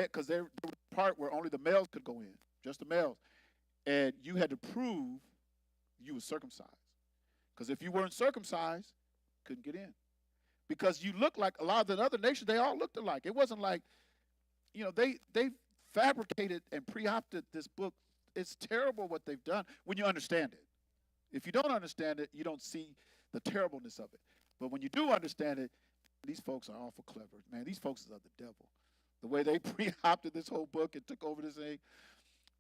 because there was a part where only the males could go in, just the males, and you had to prove you were circumcised. Because if you weren't circumcised, couldn't get in. Because you look like a lot of the other nations, they all looked alike. It wasn't like, they fabricated and pre-opted this book. It's terrible what they've done when you understand it. If you don't understand it, you don't see the terribleness of it. But when you do understand it, these folks are awful clever. Man, these folks are the devil. The way they pre-opted this whole book and took over this thing,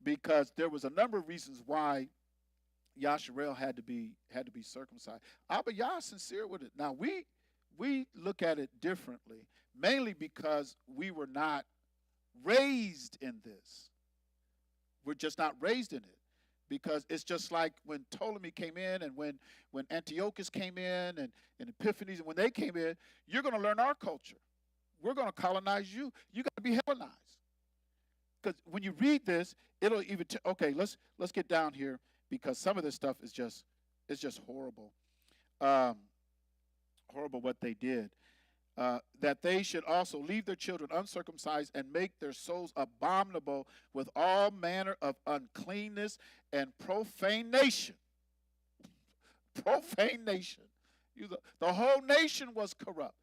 because there was a number of reasons why Yasharel had to be circumcised. Abba Yah sincere with it. Now we look at it differently, mainly because we were not raised in this. We're just not raised in it. Because it's just like when Ptolemy came in, and when Antiochus came in, and Epiphanes, and when they came in, you're going to learn our culture. We're going to colonize you. You got to be Hellenized. Because when you read this, it'll even okay. Let's get down here, because some of this stuff is just horrible. Horrible what they did. That they should also leave their children uncircumcised and make their souls abominable with all manner of uncleanness and profanation. Profanation. The whole nation was corrupt.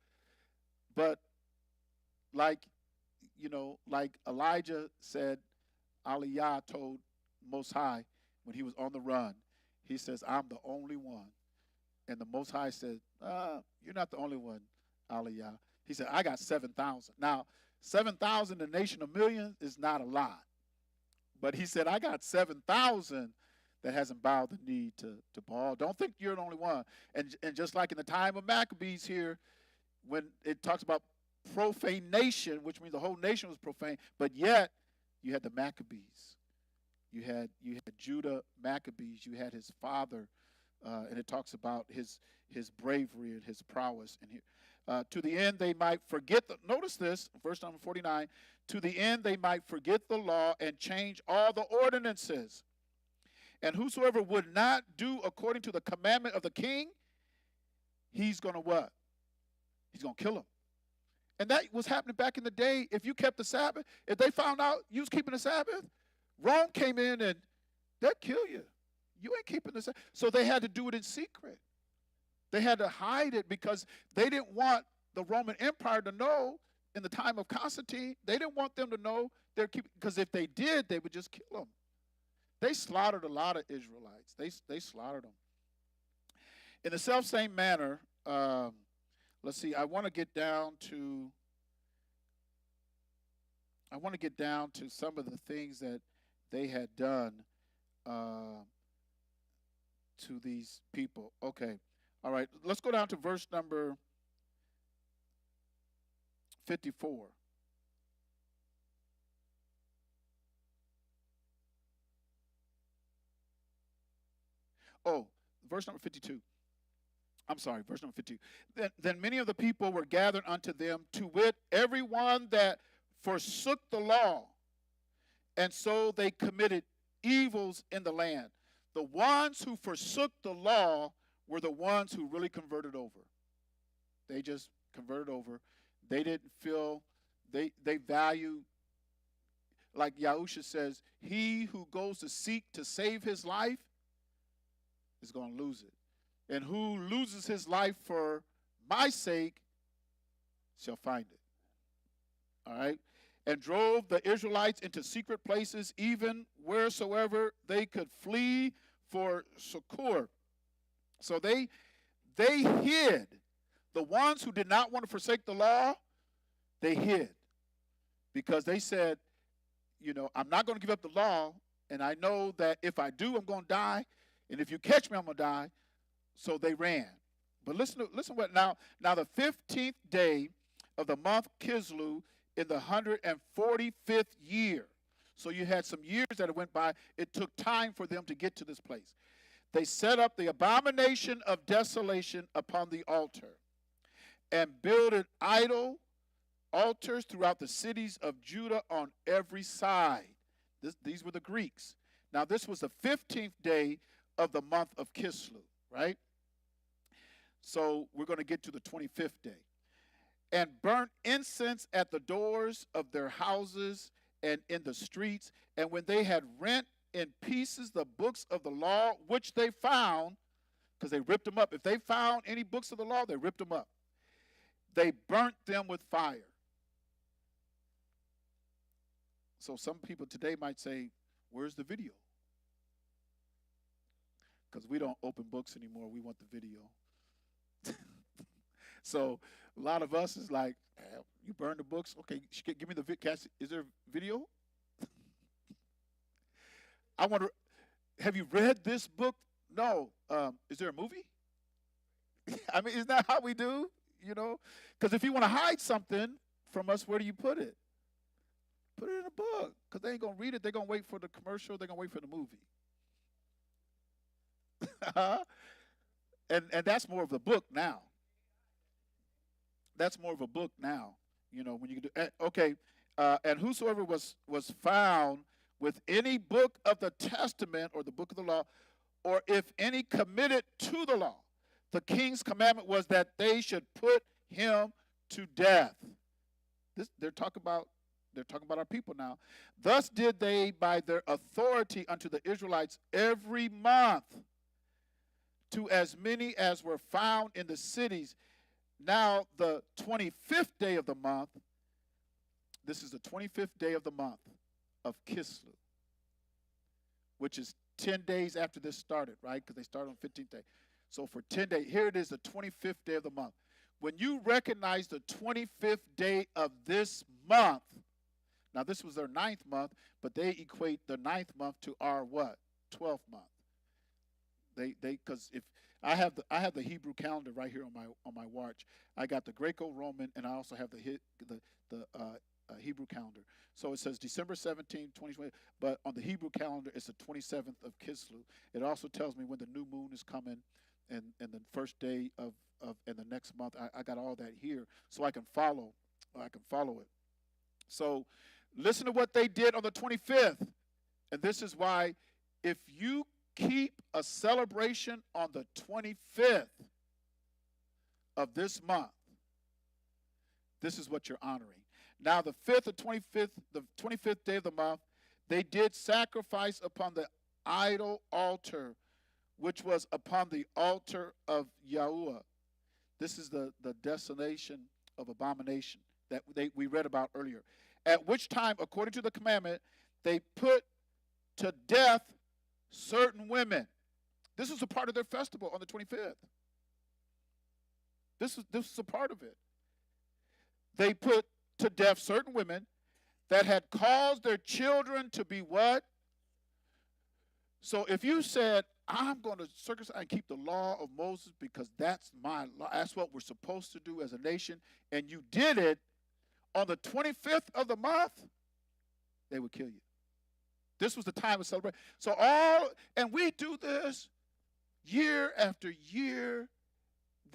But like Elijah said, Aliyah told Most High when he was on the run, he says, I'm the only one. And the Most High said, you're not the only one, Aliyah. He said, I got 7,000. Now, 7,000 in a nation of millions is not a lot. But he said, I got 7,000 that hasn't bowed the knee to Baal. Don't think you're the only one. And just like in the time of Maccabees here, when it talks about profanation, which means the whole nation was profane, but yet you had the Maccabees. You had Judah Maccabees. You had his father, and it talks about his bravery and his prowess. And here, to the end they might forget. Notice this, verse number 49. To the end they might forget the law and change all the ordinances. And whosoever would not do according to the commandment of the king, he's going to what? He's going to kill him. And that was happening back in the day. If you kept the Sabbath, if they found out you was keeping the Sabbath, Rome came in and they'd kill you. You ain't keeping the Sabbath. So they had to do it in secret. They had to hide it because they didn't want the Roman Empire to know in the time of Constantine. They didn't want them to know they're keeping, because if they did, they would just kill them. They slaughtered a lot of Israelites. They slaughtered them. In the self-same manner, let's see, I want to get down to some of the things that they had done to these people. Okay. All right. Let's go down to verse number 54. Oh, verse number 52. I'm sorry, verse number 52. Then many of the people were gathered unto them, to wit, everyone that forsook the law, and so they committed evils in the land. The ones who forsook the law were the ones who really converted over. They just converted over. They didn't feel, they value, like Yahusha says, he who goes to seek to save his life is going to lose it. And who loses his life for my sake shall find it. All right? And drove the Israelites into secret places, even wheresoever they could flee for succor. So they hid. The ones who did not want to forsake the law, they hid. Because they said, I'm not going to give up the law, and I know that if I do, I'm going to die. And if you catch me, I'm going to die. So they ran. But listen what now the 15th day of the month Kislev in the 145th year. So you had some years that went by. It took time for them to get to this place. They set up the abomination of desolation upon the altar and builded idol altars throughout the cities of Judah on every side. These were the Greeks. Now this was the 15th day of the month of Kislev, right? So we're going to get to the 25th day. and burnt incense at the doors of their houses and in the streets. And when they had rent in pieces the books of the law, which they found, because they ripped them up. If they found any books of the law, they ripped them up. They burnt them with fire. So some people today might say, where's the video? Because we don't open books anymore. We want the video. So a lot of us is like, you burn the books? Okay, give me the video. Is there video? I wonder, have you read this book? No. Is there a movie? I mean, isn't that how we do? You know? Because if you want to hide something from us, where do you put it? Put it in a book. Because they ain't going to read it. They're going to wait for the commercial. They're going to wait for the movie. And that's more of a book now. That's more of a book now. You know, when you do. Okay. And whosoever was found with any book of the testament or the book of the law, or if any committed to the law, the king's commandment was that they should put him to death. They're talking about our people now. Thus did they by their authority unto the Israelites every month, to as many as were found in the cities. Now the 25th day of the month, this is the 25th day of the month of Kislev, which is 10 days after this started, right? Because they started on 15th day. So for 10 days, here it is, the 25th day of the month. When you recognize the 25th day of this month, now this was their 9th month, but they equate the 9th month to our what? 12th month. Because if I have the Hebrew calendar right here on my watch. I got the Greco-Roman, and I also have the Hebrew calendar. So it says December 17, 2020, but on the Hebrew calendar, it's the 27th of Kislev. It also tells me when the new moon is coming and the first day of and the next month. I got all that here so I can follow it. So listen to what they did on the 25th. And this is why if you keep a celebration on the 25th of this month, this is what you're honoring. Now the 25th day of the month, they did sacrifice upon the idol altar, which was upon the altar of Yahuwah. This is the desolation of abomination that we read about earlier. At which time, according to the commandment, they put to death certain women. This is a part of their festival on the 25th. This is a part of it. They put to death certain women that had caused their children to be what? So if you said, I'm going to circumcise and keep the law of Moses because that's my law, that's what we're supposed to do as a nation, and you did it on the 25th of the month, they would kill you. This was the time of celebration. So and we do this year after year.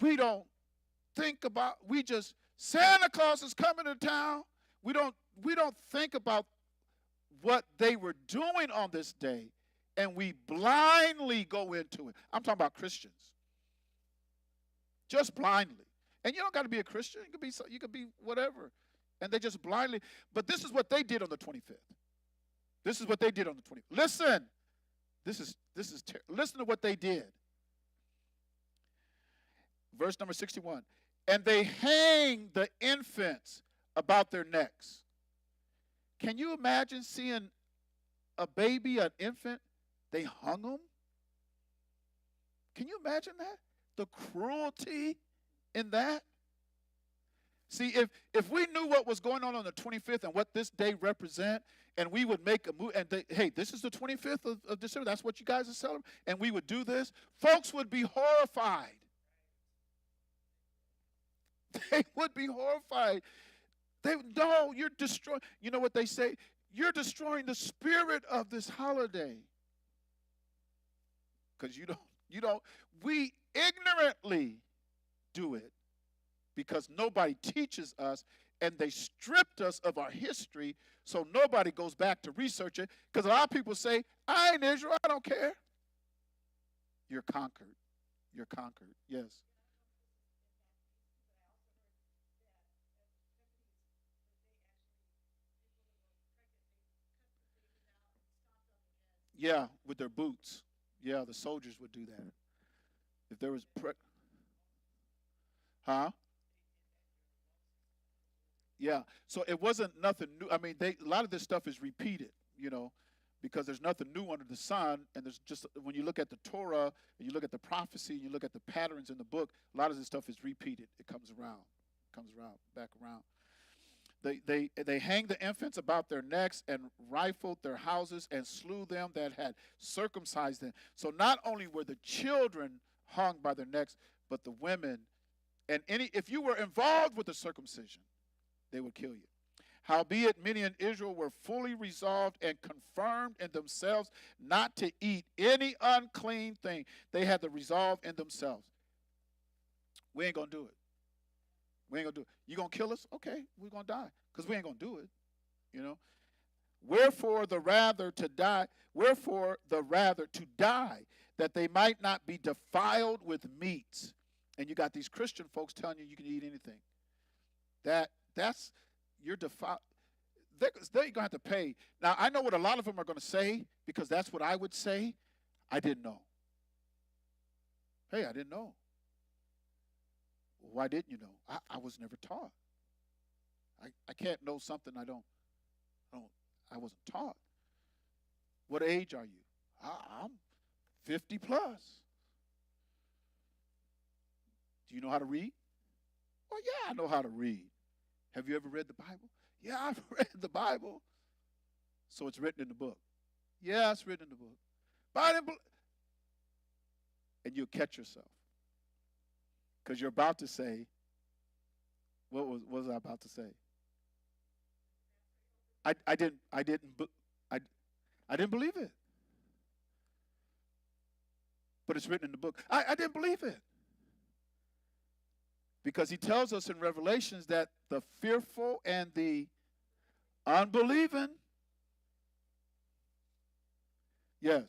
We don't think about, Santa Claus is coming to town. We don't think about what they were doing on this day, and we blindly go into it. I'm talking about Christians. Just blindly. And you don't got to be a Christian. You could be whatever. And they just blindly. But this is what they did on the 25th. This is what they did on the 25th. Listen. Listen to what they did. Verse number 61. And they hang the infants about their necks. Can you imagine seeing a baby, an infant? They hung them? Can you imagine that? The cruelty in that? See, if we knew what was going on the 25th and what this day represent, and we would make a move, and hey, this is the 25th of December, that's what you guys are celebrating, and we would do this, folks would be horrified. They would be horrified. No, you're destroying, you know what they say? You're destroying the spirit of this holiday. Because we ignorantly do it because nobody teaches us, and they stripped us of our history, so nobody goes back to research it. Because a lot of people say, I ain't Israel, I don't care. You're conquered. You're conquered, yes. Yeah, with their boots. Yeah, the soldiers would do that. If there was, huh? Yeah. So it wasn't nothing new. I mean, a lot of this stuff is repeated, you know, because there's nothing new under the sun. And there's just, when you look at the Torah and you look at the prophecy, and you look at the patterns in the book, a lot of this stuff is repeated. It comes around, back around. They hanged the infants about their necks and rifled their houses and slew them that had circumcised them. So not only were the children hung by their necks, but the women, and if you were involved with the circumcision, they would kill you. Howbeit, many in Israel were fully resolved and confirmed in themselves not to eat any unclean thing. They had the resolve in themselves. We ain't going to do it. We ain't going to do it. You going to kill us? Okay, we're going to die because we ain't going to do it, you know. Wherefore the rather to die, that they might not be defiled with meats. And you got these Christian folks telling you can eat anything. That's you're defiled. They're going to have to pay. Now, I know what a lot of them are going to say, because that's what I would say. I didn't know. Hey, I didn't know. Why didn't you know? I was never taught. I can't know something I wasn't taught. What age are you? I'm 50 plus. Do you know how to read? Well, yeah, I know how to read. Have you ever read the Bible? Yeah, I've read the Bible. So it's written in the book. Yeah, it's written in the book. But I didn't and you'll catch yourself. Because you're about to say, what was I about to say? I didn't believe it. But it's written in the book. I didn't believe it. Because he tells us in Revelations that the fearful and the unbelieving, yes.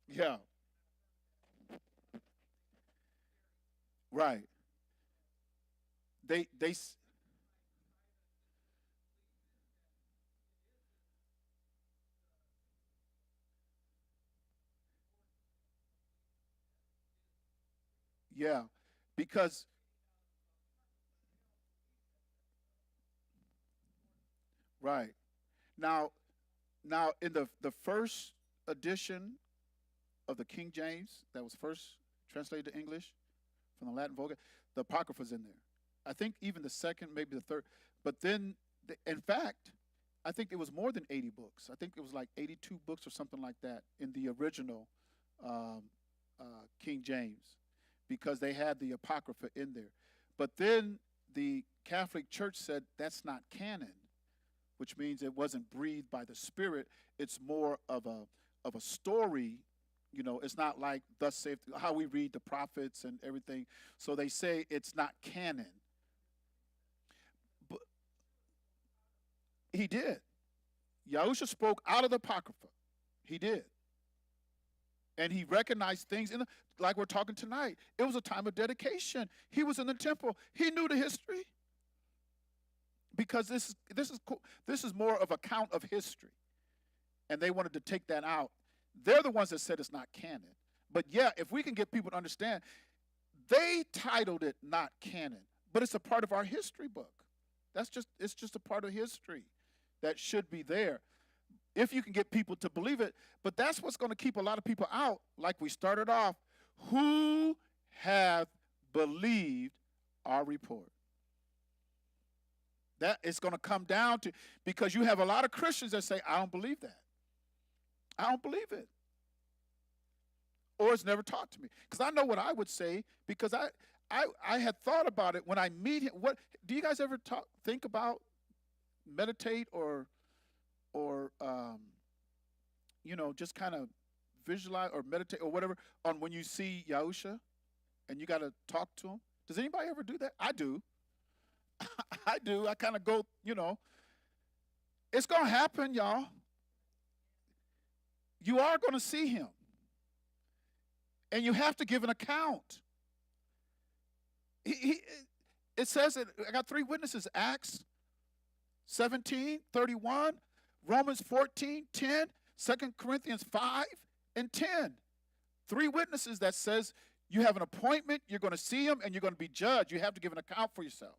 Yeah. Right. They yeah. Because right. Now in the first edition of the King James that was first translated to English from the Latin Vulgate, the Apocrypha's in there. I think even the second, maybe the third. But then, in fact, I think it was more than 80 books. I think it was like 82 books or something like that in the original um, King James, because they had the Apocrypha in there. But then the Catholic Church said that's not canon, which means it wasn't breathed by the Spirit. It's more of a story. You know, it's not like thus saith, how we read the prophets and everything. So they say it's not canon. But he did. Yahusha spoke out of the Apocrypha. He did. And he recognized things like we're talking tonight. It was a time of dedication. He was in the temple. He knew the history. Because this is more of a count of history. And they wanted to take that out. They're the ones that said it's not canon. But yeah, if we can get people to understand, they titled it not canon, but it's a part of our history book. It's just a part of history that should be there. If you can get people to believe it, but that's what's going to keep a lot of people out, like we started off. Who have believed our report? That it's going to come down to, because you have a lot of Christians that say, I don't believe that. I don't believe it. Or it's never taught to me. Because I know what I would say, because I had thought about it when I meet him. What do you guys ever think about, meditate, or just kind of visualize or meditate or whatever on when you see Yahusha and you got to talk to him? Does anybody ever do that? I do. I do. I kind of go, it's going to happen, y'all. You are going to see him. And you have to give an account. It says it. I got three witnesses: Acts 17:31, Romans 14:10, 2 Corinthians 5 and 10. Three witnesses that says you have an appointment, you're going to see him, and you're going to be judged. You have to give an account for yourself.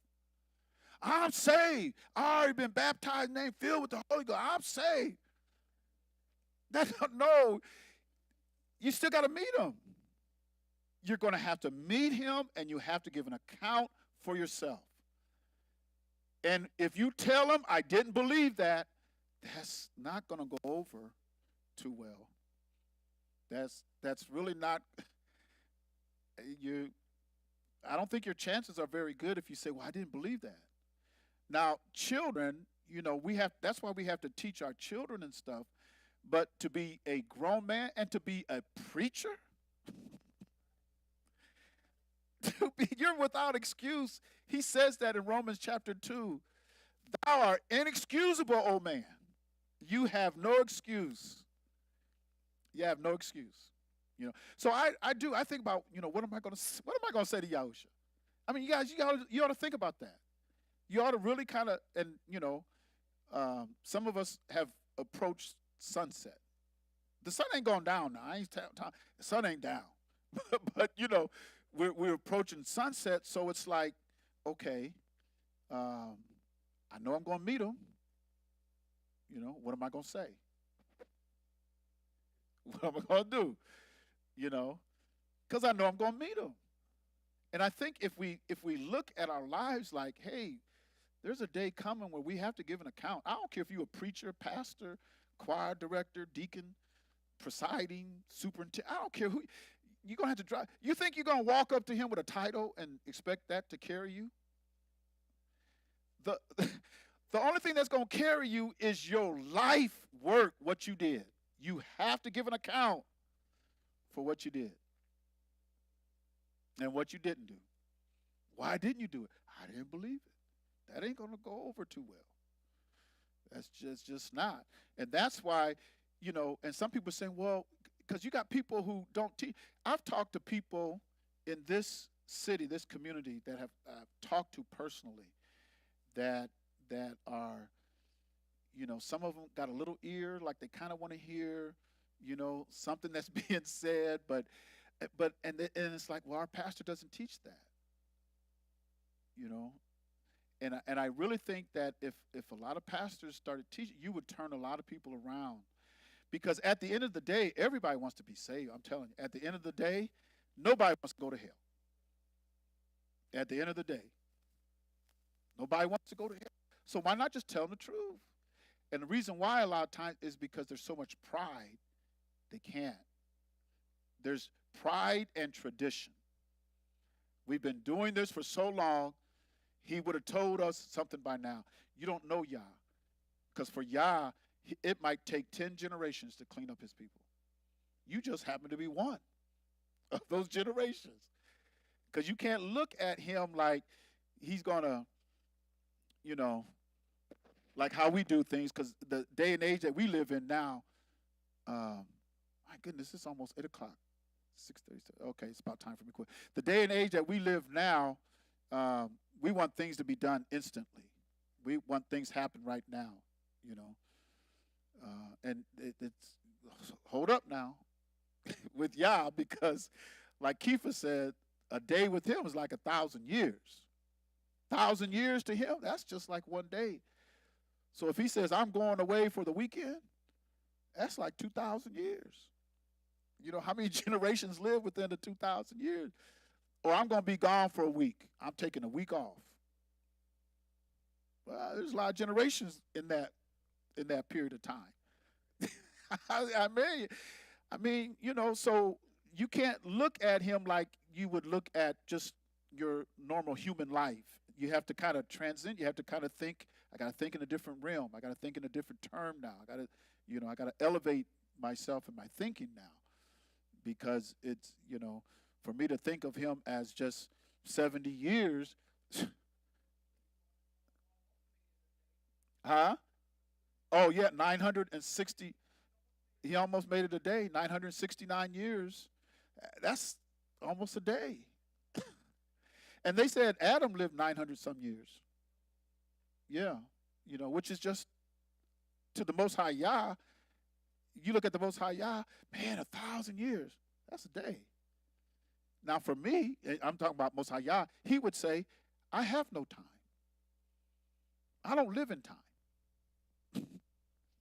I'm saved. I already been baptized, name filled with the Holy Ghost. I'm saved. No, you still got to meet him. You're going to have to meet him, and you have to give an account for yourself. And if you tell him, I didn't believe that, that's not going to go over too well. That's really not you. I don't think your chances are very good if you say, well, I didn't believe that. Now, children, that's why we have to teach our children and stuff. But to be a grown man and to be a preacher, you're without excuse. He says that in Romans chapter 2. Thou art inexcusable, O man. You have no excuse. You have no excuse. So I think about, what am I going to say to Yahusha? I mean, you guys, you ought to think about that. You ought to really kind of, and some of us have approached sunset. The sun ain't going down now. The sun ain't down, but we're approaching sunset. So it's like, okay, I know I'm going to meet him. What am I going to say? What am I going to do? Because I know I'm going to meet him. And I think if we look at our lives like, hey, there's a day coming where we have to give an account. I don't care if you're a preacher, pastor, choir director, deacon, presiding, superintendent. I don't care who. You're going to have to drive. You think you're going to walk up to him with a title and expect that to carry you? The only thing that's going to carry you is your life work, what you did. You have to give an account for what you did and what you didn't do. Why didn't you do it? I didn't believe it. That ain't going to go over too well. That's just not. And that's why, and some people saying, well, because you got people who don't teach. I've talked to people in this city, this community that I've talked to personally that are, some of them got a little ear, like they kind of want to hear, something that's being said, but it's like, well, our pastor doesn't teach that, and I really think that if a lot of pastors started teaching, you would turn a lot of people around, because at the end of the day, everybody wants to be saved. I'm telling you, at the end of the day, nobody wants to go to hell. At the end of the day, nobody wants to go to hell. So why not just tell them the truth? And the reason why a lot of times is because there's so much pride, they can't. There's pride and tradition. We've been doing this for so long, he would have told us something by now. You don't know Yah. Because for Yah, it might take 10 generations to clean up his people. You just happen to be one of those generations. Because you can't look at him like he's going to, like how we do things, because the day and age that we live in now, my goodness, it's almost 8 o'clock, 6:30. Okay, it's about time for me to quit. The day and age that we live now, we want things to be done instantly. We want things happen right now, and it's hold up now with Yah, because like Kiefer said, a day with him is like 1,000 years. 1,000 years to him, that's just like one day. So if he says, I'm going away for the weekend, that's like 2,000 years. How many generations live within the 2,000 years? Or I'm going to be gone for a week. I'm taking a week off. Well, there's a lot of generations in that period of time. I mean, so you can't look at him like you would look at just your normal human life. You have to kind of transcend. You have to kind of think. I got to think in a different realm. I got to think in a different term now. I got to elevate myself in my thinking now, because it's, for me to think of him as just 70 years. Huh? Oh yeah, 960. He almost made it a day. 969 years. That's almost a day. And they said Adam lived 900 some years. Yeah, which is just to the Most High Yah. You look at the Most High Yah, man, 1,000 years. That's a day. Now, for me, I'm talking about Most High Yah, he would say, I have no time. I don't live in time.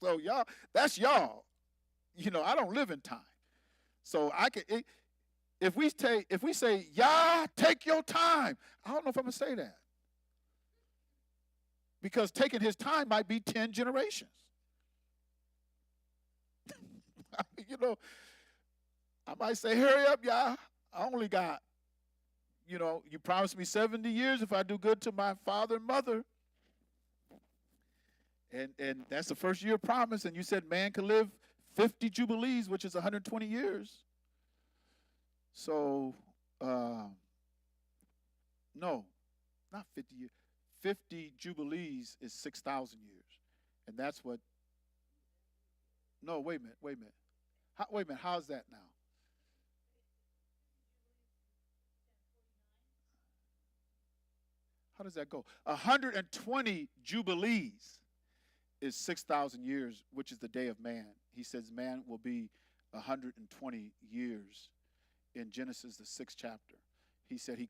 So y'all, that's y'all. I don't live in time. So if we say, Yah, take your time, I don't know if I'm going to say that. Because taking his time might be 10 generations. I might say, hurry up, Yah. I only got, you promised me 70 years if I do good to my father and mother. And that's the first year promise. And you said man can live 50 jubilees, which is 120 years. So, no, not 50 years. 50 jubilees is 6,000 years. And that's what, no, wait a minute. Wait a minute, how's that now? How does that go? 120 jubilees is 6,000 years, which is the day of man. He says man will be 120 years in Genesis, the 6th chapter. He said he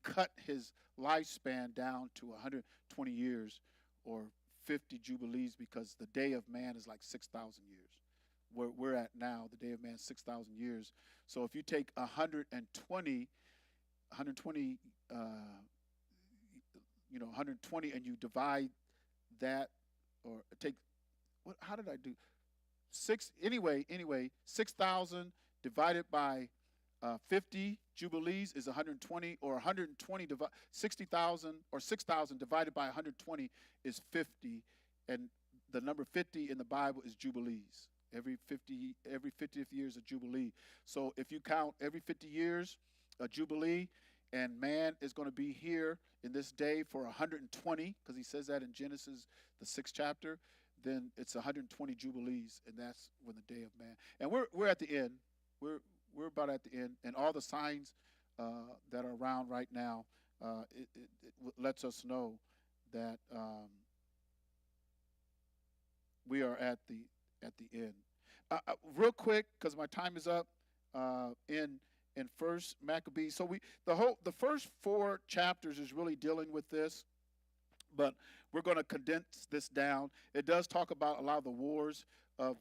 cut his lifespan down to 120 years or 50 jubilees because the day of man is like 6,000 years. Where we're at now, the day of man is 6,000 years. So if you take 120, 120 and you divide that, or take, how did I do? 6,000 divided by 50 jubilees is 120, or 120 60,000, or 6,000 divided by 120 is 50, and the number 50 in the Bible is jubilees. Every 50th year is a jubilee. So if you count every 50 years a jubilee, and man is going to be here in this day for 120, because he says that in Genesis, the 6th chapter, then it's 120 jubilees, and that's when the day of man. And we're at the end. We're about at the end, and all the signs that are around right now, it lets us know that we are at the end. Real quick, because my time is up, in First Maccabees. So the first 4 chapters is really dealing with this, but we're going to condense this down. It does talk about a lot of the wars of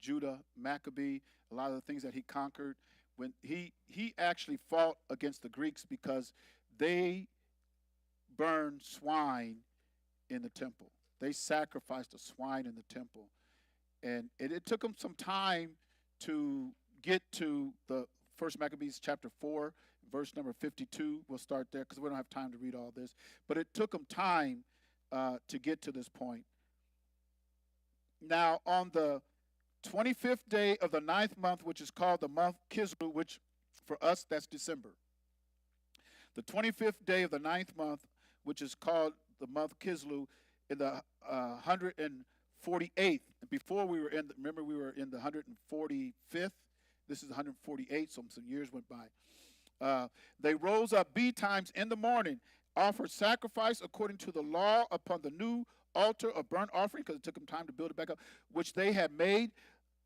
Judah, Maccabee, a lot of the things that he conquered. When he actually fought against the Greeks because they burned swine in the temple. They sacrificed a swine in the temple. And it took them some time to get to the First Maccabees chapter 4, verse number 52. We'll start there because we don't have time to read all this. But it took them time to get to this point. Now, on the 25th day of the 9th month, which is called the month Kislev, which for us, that's December. The 25th day of the 9th month, which is called the month Kislev, in the 148th. Before we were remember we were in the 145th. This is 148, so some years went by. They rose up betimes in the morning, offered sacrifice according to the law upon the new altar of burnt offering, because it took them time to build it back up, which they had made.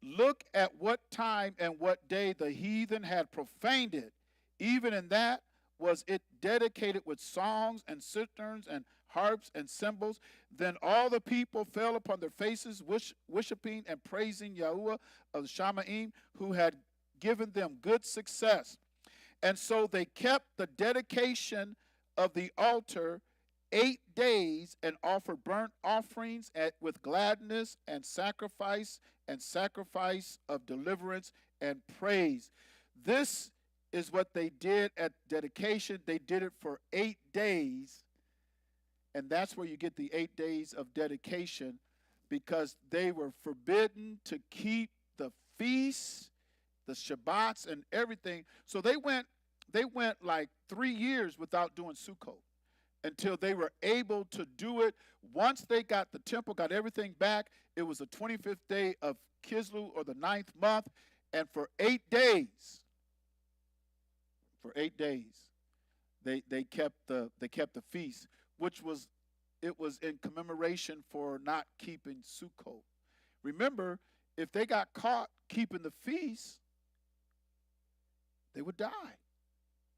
Look at what time and what day the heathen had profaned it. Even in that was it dedicated with songs and cisterns and harps and cymbals. Then all the people fell upon their faces, worshiping and praising Yahuwah of Shamaim, who had given them good success. And so they kept the dedication of the altar 8 days and offered burnt offerings with gladness and sacrifice of deliverance and praise. This is what they did at dedication. They did it for 8 days. And that's where you get the 8 days of dedication, because they were forbidden to keep the feasts, the Shabbats, and everything. So they went like 3 years without doing Sukkot until they were able to do it. Once they got the temple, got everything back, it was the 25th day of Kislev, or the 9th month, and for 8 days, They kept the feast, which was it was in commemoration for not keeping Sukkot. Remember, if they got caught keeping the feast, they would die.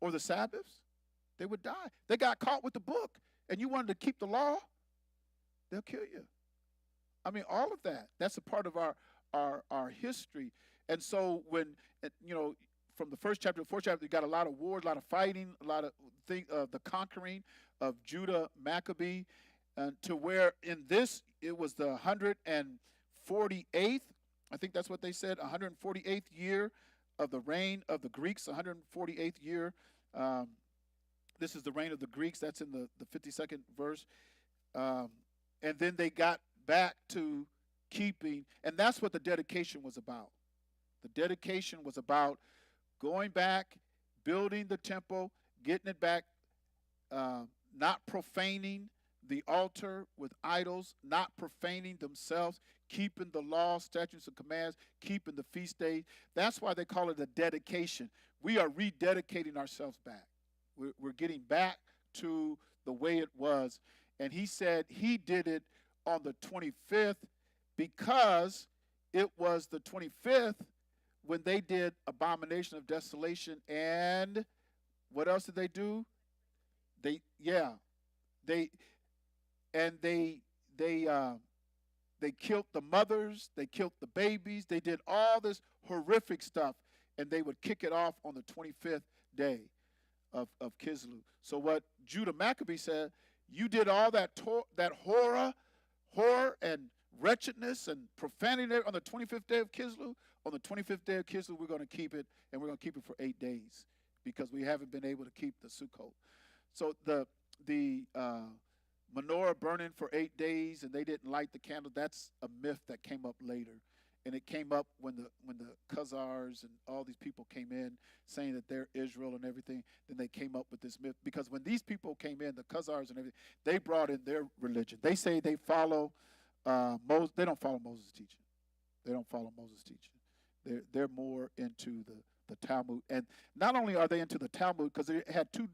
Or the Sabbaths, they would die. They got caught with the book, and you wanted to keep the law, they'll kill you. I mean, all of that. That's a part of our history. And so when from the first chapter to the fourth chapter, you got a lot of wars, a lot of fighting, a lot of the conquering of Judah Maccabee, to where in this it was the 148th. I think that's what they said, 148th year of the reign of the Greeks, 148th year. This is the reign of the Greeks. That's in the 52nd verse. And then they got back to keeping, and that's what the dedication was about. The dedication was about going back, building the temple, getting it back, not profaning the altar with idols, not profaning themselves, keeping the law, statutes, and commands, keeping the feast days. That's why they call it a dedication. We are rededicating ourselves back. We're getting back to the way it was. And he said he did it on the 25th because it was the 25th when they did abomination of desolation. And what else did they do? They killed the mothers, they killed the babies, they did all this horrific stuff, and they would kick it off on the 25th day of Kislev. So what Judah Maccabee said, you did all that horror and wretchedness and profanity on the 25th day of Kislev. On the 25th day of Kislev, we're going to keep it, and we're going to keep it for 8 days because we haven't been able to keep the Sukkot. So the menorah burning for 8 days, and they didn't light the candle. That's a myth that came up later, and it came up when the Khazars and all these people came in saying that they're Israel and everything. Then they came up with this myth because when these people came in, the Khazars and everything, they brought in their religion. They say they follow Moses. They don't follow Moses' teaching. They don't follow Moses' teaching. They're more into the Talmud. And not only are they into the Talmud, because you had two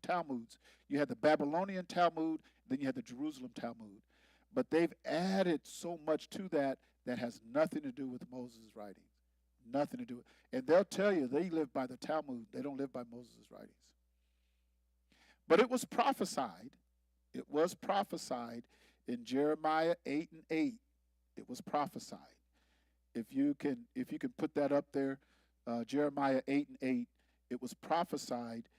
Talmuds. You had the Babylonian Talmud, then you had the Jerusalem Talmud. But they've added so much to that has nothing to do with Moses' writings. Nothing to do with it. And they'll tell you they live by the Talmud. They don't live by Moses' writings. But it was prophesied. It was prophesied in Jeremiah 8:8. It was prophesied. If you can put that up there, Jeremiah 8:8, it was prophesied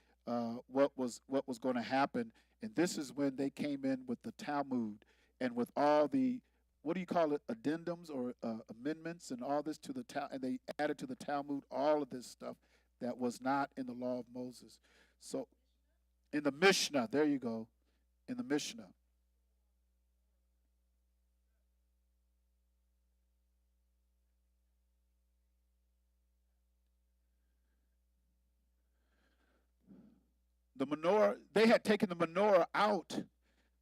what was going to happen, and this is when they came in with the Talmud and with all the, what do you call it, addendums or amendments and all this to the and they added to the Talmud all of this stuff that was not in the law of Moses. So in the Mishnah, there you go, in the Mishnah. The menorah, they had taken the menorah out.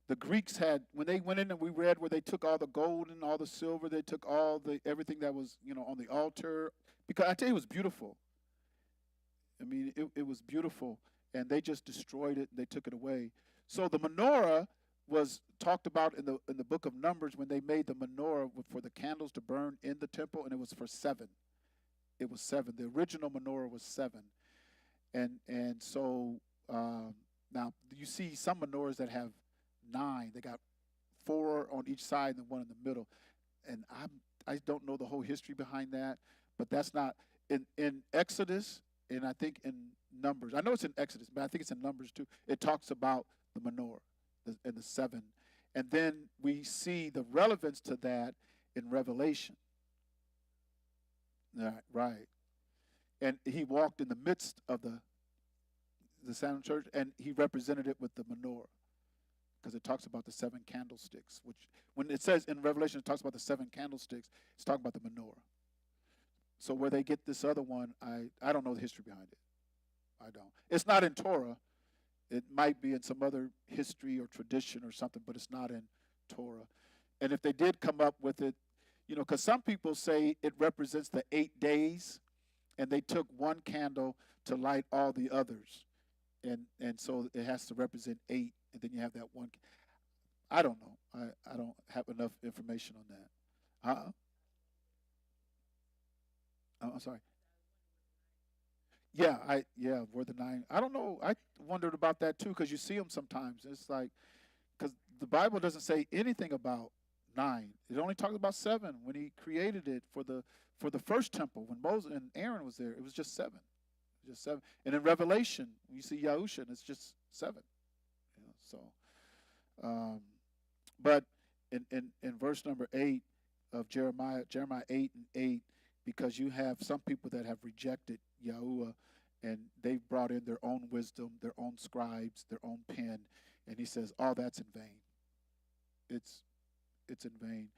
The Greeks had, when they went in and we read where they took all the gold and all the silver, they took all everything that was, on the altar. Because I tell you, it was beautiful. I mean, it was beautiful. And they just destroyed it. They took it away. So the menorah was talked about in the book of Numbers when they made the menorah for the candles to burn in the temple, and it was for 7. It was 7. The original menorah was 7. And so now you see some menorahs that have 9. They got 4 on each side and 1 in the middle. And I don't know the whole history behind that, but that's not in Exodus, and I think in Numbers. I know it's in Exodus, but I think it's in Numbers too. It talks about the menorah and the 7. And then we see the relevance to that in Revelation. Right. And he walked in the midst of the Salem church, and he represented it with the menorah, because it talks about the 7 candlesticks, which when it says in Revelation it talks about the 7 candlesticks, it's talking about the menorah. So where they get this other one, I don't know the history behind it. I don't. It's not in Torah. It might be in some other history or tradition or something, but it's not in Torah. And if they did come up with it, because some people say it represents the 8 days, and they took one candle to light all the others. and so it has to represent 8, and then you have that one. I don't know. I don't have enough information on that. I'm sorry. Yeah, were the 9. I don't know. I wondered about that too because you see them sometimes. It's like because the Bible doesn't say anything about 9. It only talks about 7 when He created it for the first temple when Moses and Aaron was there. It was just 7, just 7. And in Revelation, when you see Yahusha, and it's just 7. Um, but in verse number 8 of Jeremiah 8:8, because you have some people that have rejected Yahuwah and they've brought in their own wisdom, their own scribes, their own pen, and he says, all that's in vain. It's in vain.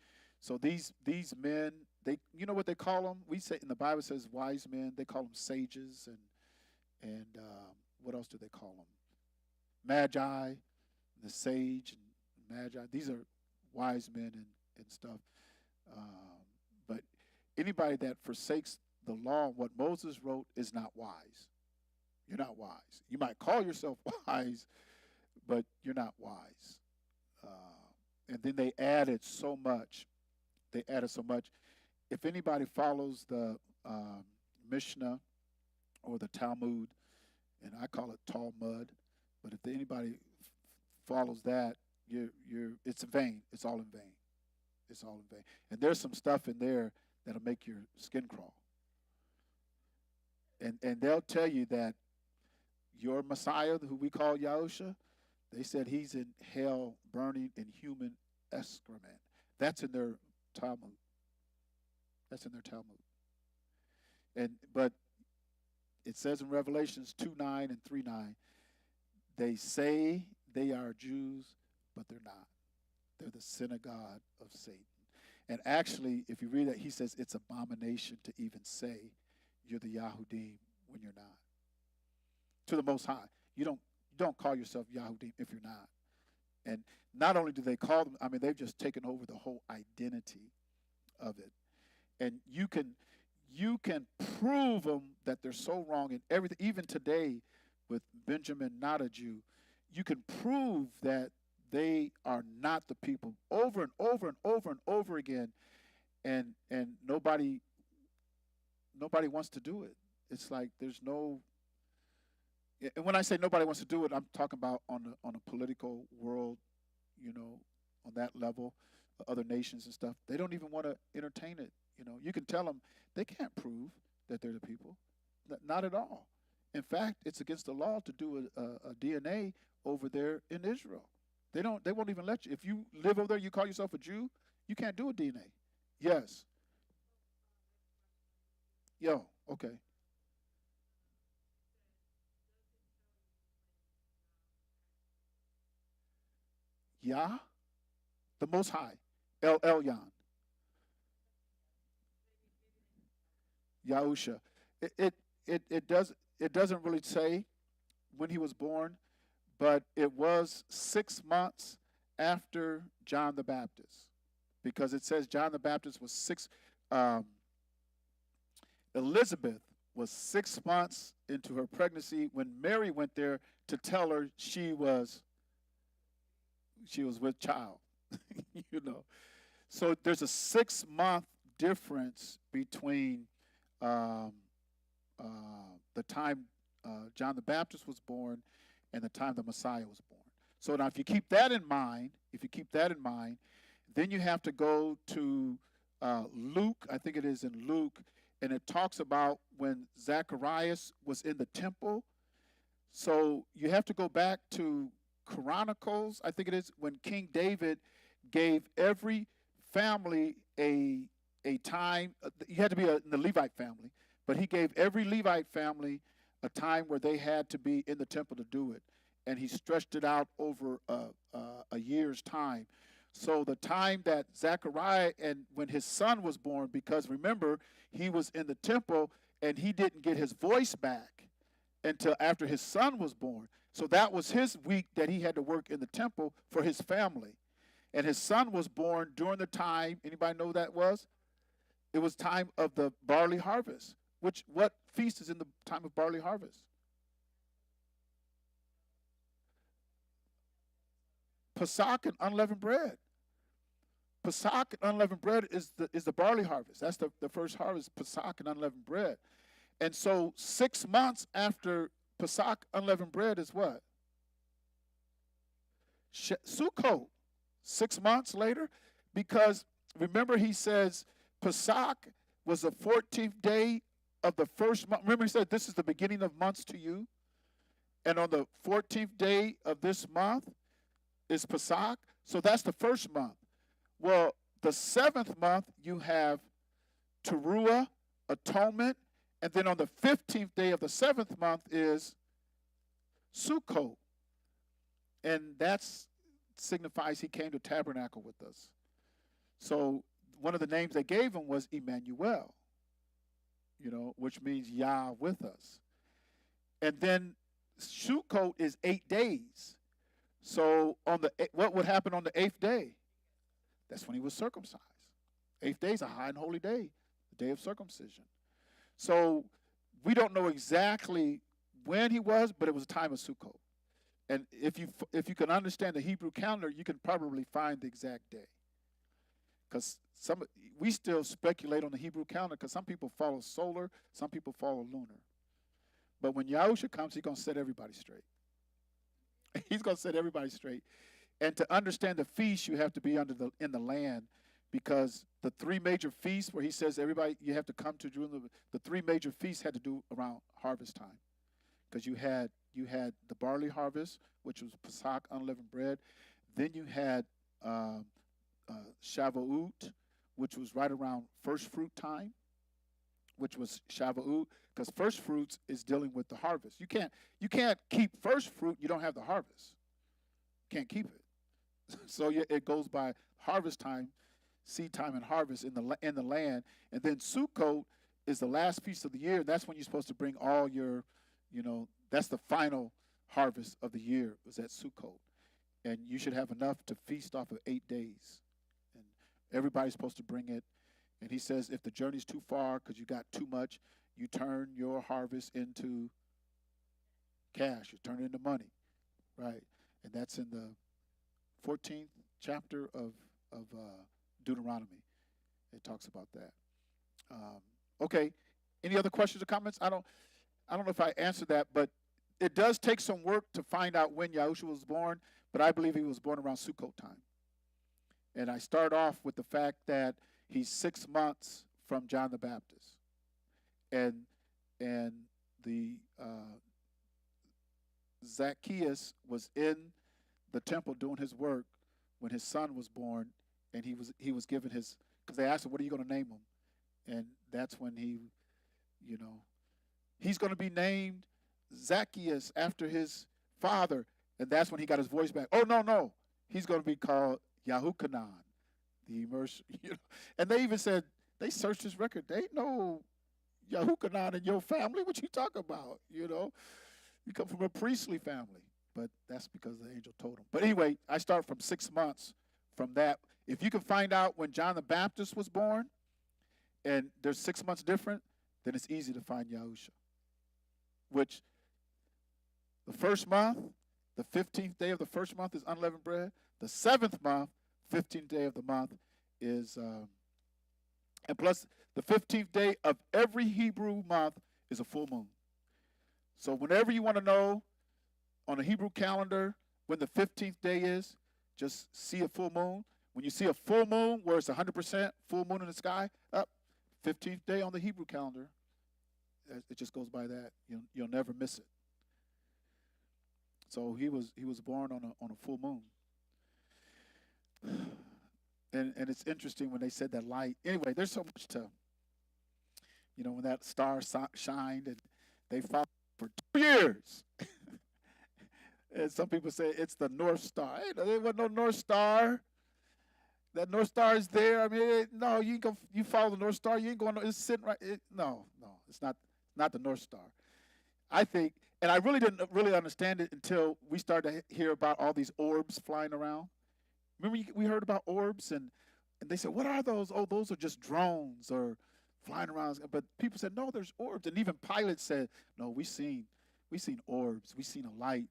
So these men, they you know what they call them? We say in the Bible says wise men. They call them sages and what else do they call them? Magi, the sage and magi. These are wise men and stuff. But anybody that forsakes the law, what Moses wrote is not wise. You're not wise. You might call yourself wise, but you're not wise. And then they added so much. They added so much. If anybody follows the Mishnah or the Talmud, and I call it Talmud, but if anybody follows that, it's in vain. It's all in vain. It's all in vain. And there's some stuff in there that'll make your skin crawl. And they'll tell you that your Messiah, who we call Yahusha, they said he's in hell burning in human excrement. That's in their Talmud. That's in their Talmud. But it says in Revelations 2:9 and 3:9, they say they are Jews, but they're not. They're the synagogue of Satan. And actually, if you read it, he says it's abomination to even say you're the Yahudim when you're not. To the Most High. You don't call yourself Yahudim if you're not. And not only do they call them, I mean, they've just taken over the whole identity of it. And you can prove them that they're so wrong in everything. Even today with Benjamin not a Jew, you can prove that they are not the people over and over and over and over again, and nobody wants to do it. It's like there's no. And when I say nobody wants to do it, I'm talking about on a political world, on that level, other nations and stuff. They don't even want to entertain it. You can tell them they can't prove that they're the people, not at all. In fact, it's against the law to do a DNA over there in Israel. They won't even let you. If you live over there, you call yourself a Jew, you can't do a DNA. Yes. Yo, okay. Yah, the Most High, El Elyon, Yahusha. It doesn't really say when he was born, but it was 6 months after John the Baptist, because it says John the Baptist was Elizabeth was 6 months into her pregnancy when Mary went there to tell her she was with child. you know. So there's a 6-month difference between the time John the Baptist was born and the time the Messiah was born. So now if you keep that in mind, then you have to go to Luke, I think it is in Luke, and it talks about when Zacharias was in the temple. So you have to go back to Chronicles, I think it is, when King David gave every family a time. You had to be in the Levite family, but he gave every Levite family a time where they had to be in the temple to do it, and he stretched it out over a year's time. So the time that Zechariah and when his son was born, because remember, he was in the temple and he didn't get his voice back until after his son was born. So that was his week that he had to work in the temple for his family. And his son was born during the time, anybody know that was? It was time of the barley harvest. What feast is in the time of barley harvest? Pesach and unleavened bread. Pesach and unleavened bread is the barley harvest. That's the first harvest, Pesach and unleavened bread. And so 6 months after Pesach, unleavened bread is what? Sukkot. 6 months later, because remember he says Pesach was the 14th day of the first month. Remember he said this is the beginning of months to you. And on the 14th day of this month is Pesach. So that's the first month. Well, the 7th month you have Teruah, atonement, and then on the 15th day of the 7th month is Sukkot. And that signifies he came to tabernacle with us. So one of the names they gave him was Emmanuel, which means Yah with us. And then Sukkot is 8 days. So what would happen on the 8th day? That's when he was circumcised. 8th day is a high and holy day, the day of circumcision. So we don't know exactly when he was, but it was a time of Sukkot. And if you can understand the Hebrew calendar, you can probably find the exact day. Because we still speculate on the Hebrew calendar because some people follow solar, some people follow lunar. But when Yahusha comes, he's going to set everybody straight. He's going to set everybody straight. And to understand the feast, you have to be in the land, because the 3 major feasts where he says everybody, you have to come to Jerusalem, the 3 major feasts had to do around harvest time. Because you had the barley harvest, which was Pesach, unleavened bread. Then you had Shavuot, which was right around first fruit time, which was Shavuot, because first fruits is dealing with the harvest. You can't keep first fruit. You don't have the harvest. Can't keep it. So it goes by harvest time, seed time, and harvest in the land. And then Sukkot is the last feast of the year. That's when you're supposed to bring all your, that's the final harvest of the year, was at Sukkot. And you should have enough to feast off of 8 days. And everybody's supposed to bring it. And he says if the journey's too far because you got too much, you turn your harvest into cash. You turn it into money, right? And that's in the 14th chapter of Deuteronomy. It talks about that. Okay. Any other questions or comments? I don't know if I answered that, but it does take some work to find out when Yahushua was born, but I believe he was born around Sukkot time. And I start off with the fact that he's 6 months from John the Baptist. And the Zacchaeus was in the temple doing his work when his son was born, and he was given his, because they asked him, what are you going to name him? And that's when he's going to be named Zacchaeus after his father, and that's when he got his voice back. Oh, no, he's going to be called Yahukanan, the immersion. And they even said, they searched his record. They ain't no Yahukanan in your family. What you talk about? You come from a priestly family. But that's because the angel told him. But anyway, I start from 6 months from that. If you can find out when John the Baptist was born, and there's 6 months different, then it's easy to find Yahusha. Which, the first month, the 15th day of the first month is unleavened bread. The 7th month, 15th day of the month is, and plus the 15th day of every Hebrew month is a full moon. So whenever you want to know on a Hebrew calendar when the 15th day is, just see a full moon. When you see a full moon where it's 100% full moon in the sky, 15th day on the Hebrew calendar, it just goes by that. You'll never miss it. So he was born on a full moon. And it's interesting when they said that light. Anyway, there's so much to, when that star shined and they followed for 2 years. And some people say it's the North Star. Hey, there wasn't no North Star. That North Star is there. I mean, no, you follow the North Star. You ain't going. It's sitting right. No, it's not the North Star. I think, and I really didn't really understand it until we started to hear about all these orbs flying around. Remember, we heard about orbs, and they said, "What are those?" Oh, those are just drones or flying around. But people said, "No, there's orbs." And even pilots said, "No, we seen orbs. We seen a light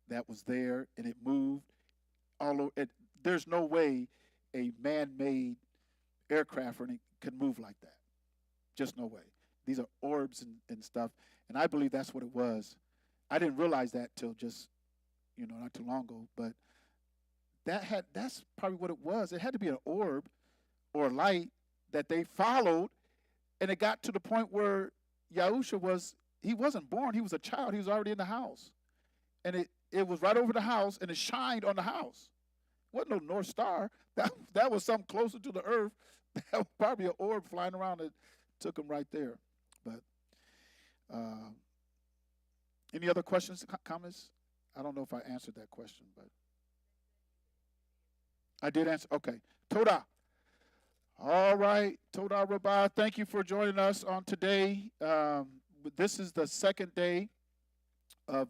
that was there, and it moved all over. There's no way a man-made aircraft or anything can move like that. Just no way. These are orbs and stuff, and I believe that's what it was. I didn't realize that till just not too long ago, but that's probably what it was. It had to be an orb or a light that they followed, and it got to the point where Yahusha he wasn't born, he was a child, he was already in the house. And it was right over the house, and it shined on the house. It wasn't no North Star. That was something closer to the earth. That was probably an orb flying around that took him right there. But any other questions, comments? I don't know if I answered that question, but I did answer. Okay. Toda. All right. Toda Rabah, thank you for joining us on today. This is the second day of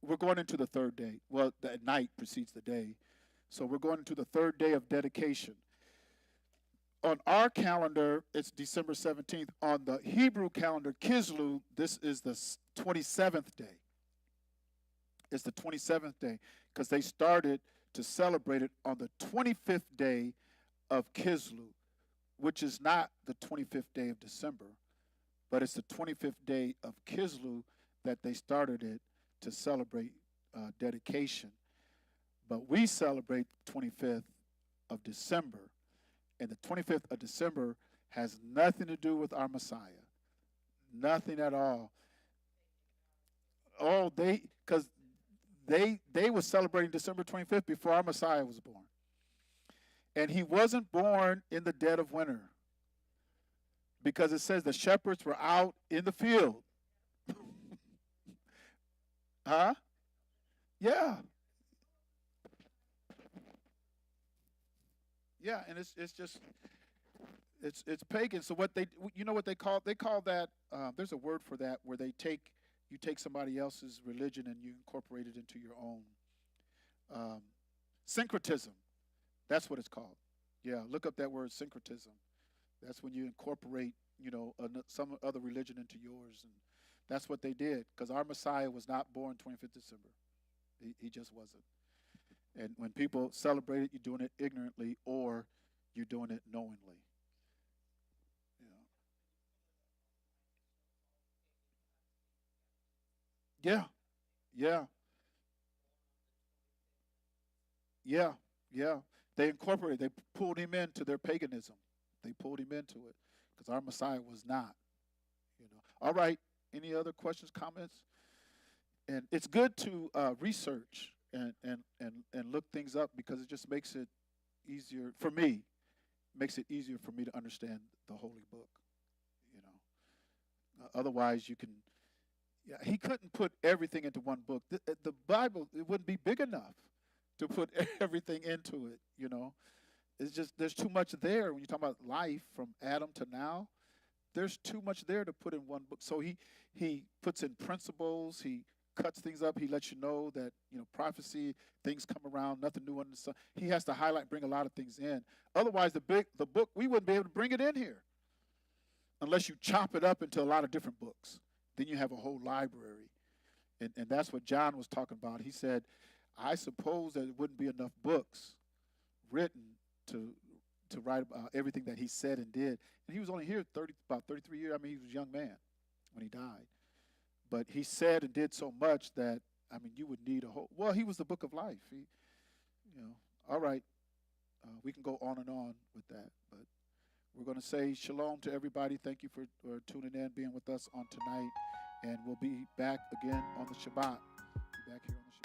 we're going into the third day. Well, the night precedes the day. So we're going into the third day of dedication. On our calendar, it's December 17th. On the Hebrew calendar, Kislev, this is the 27th day. It's the 27th day because they started to celebrate it on the 25th day of Kislev, which is not the 25th day of December, but it's the 25th day of Kislev that they started it to celebrate dedication. But we celebrate the 25th of December, and the 25th of December has nothing to do with our Messiah. Nothing at all. Oh, because they were celebrating December 25th before our Messiah was born. And he wasn't born in the dead of winter, because it says the shepherds were out in the field. Huh? Yeah. Yeah, and it's just it's pagan. So what what they call that, there's a word for that, where you take somebody else's religion and you incorporate it into your own. Syncretism. That's what it's called. Yeah, look up that word, syncretism. That's when you incorporate, some other religion into yours, and that's what they did, because our Messiah was not born 25th December. He just wasn't. And when people celebrate it, you're doing it ignorantly or you're doing it knowingly. Yeah, yeah, yeah, yeah. They incorporated, they pulled him into their paganism. They pulled him into it because our Messiah was not. All right. Any other questions, comments? And it's good to research and look things up, because it just makes it easier for me. Makes it easier for me to understand the holy book. You know, otherwise you can. Yeah, he couldn't put everything into one book. The Bible, it wouldn't be big enough to put everything into it. It's just there's too much there when you talk about life from Adam to now. There's too much there to put in one book. So he puts in principles. He cuts things up. He lets you know that prophecy, things come around, nothing new under the sun. He has to highlight, bring a lot of things in. Otherwise, the book, we wouldn't be able to bring it in here unless you chop it up into a lot of different books. Then you have a whole library, and that's what John was talking about. He said, I suppose that it wouldn't be enough books written to write about everything that he said and did. And he was only here about 33 years. I mean, he was a young man when he died. But he said and did so much that, you would need a whole. Well, he was the book of life. All right. We can go on and on with that. But we're going to say shalom to everybody. Thank you for tuning in, being with us on tonight. And we'll be back again on the Shabbat. Be back here on the Shabbat.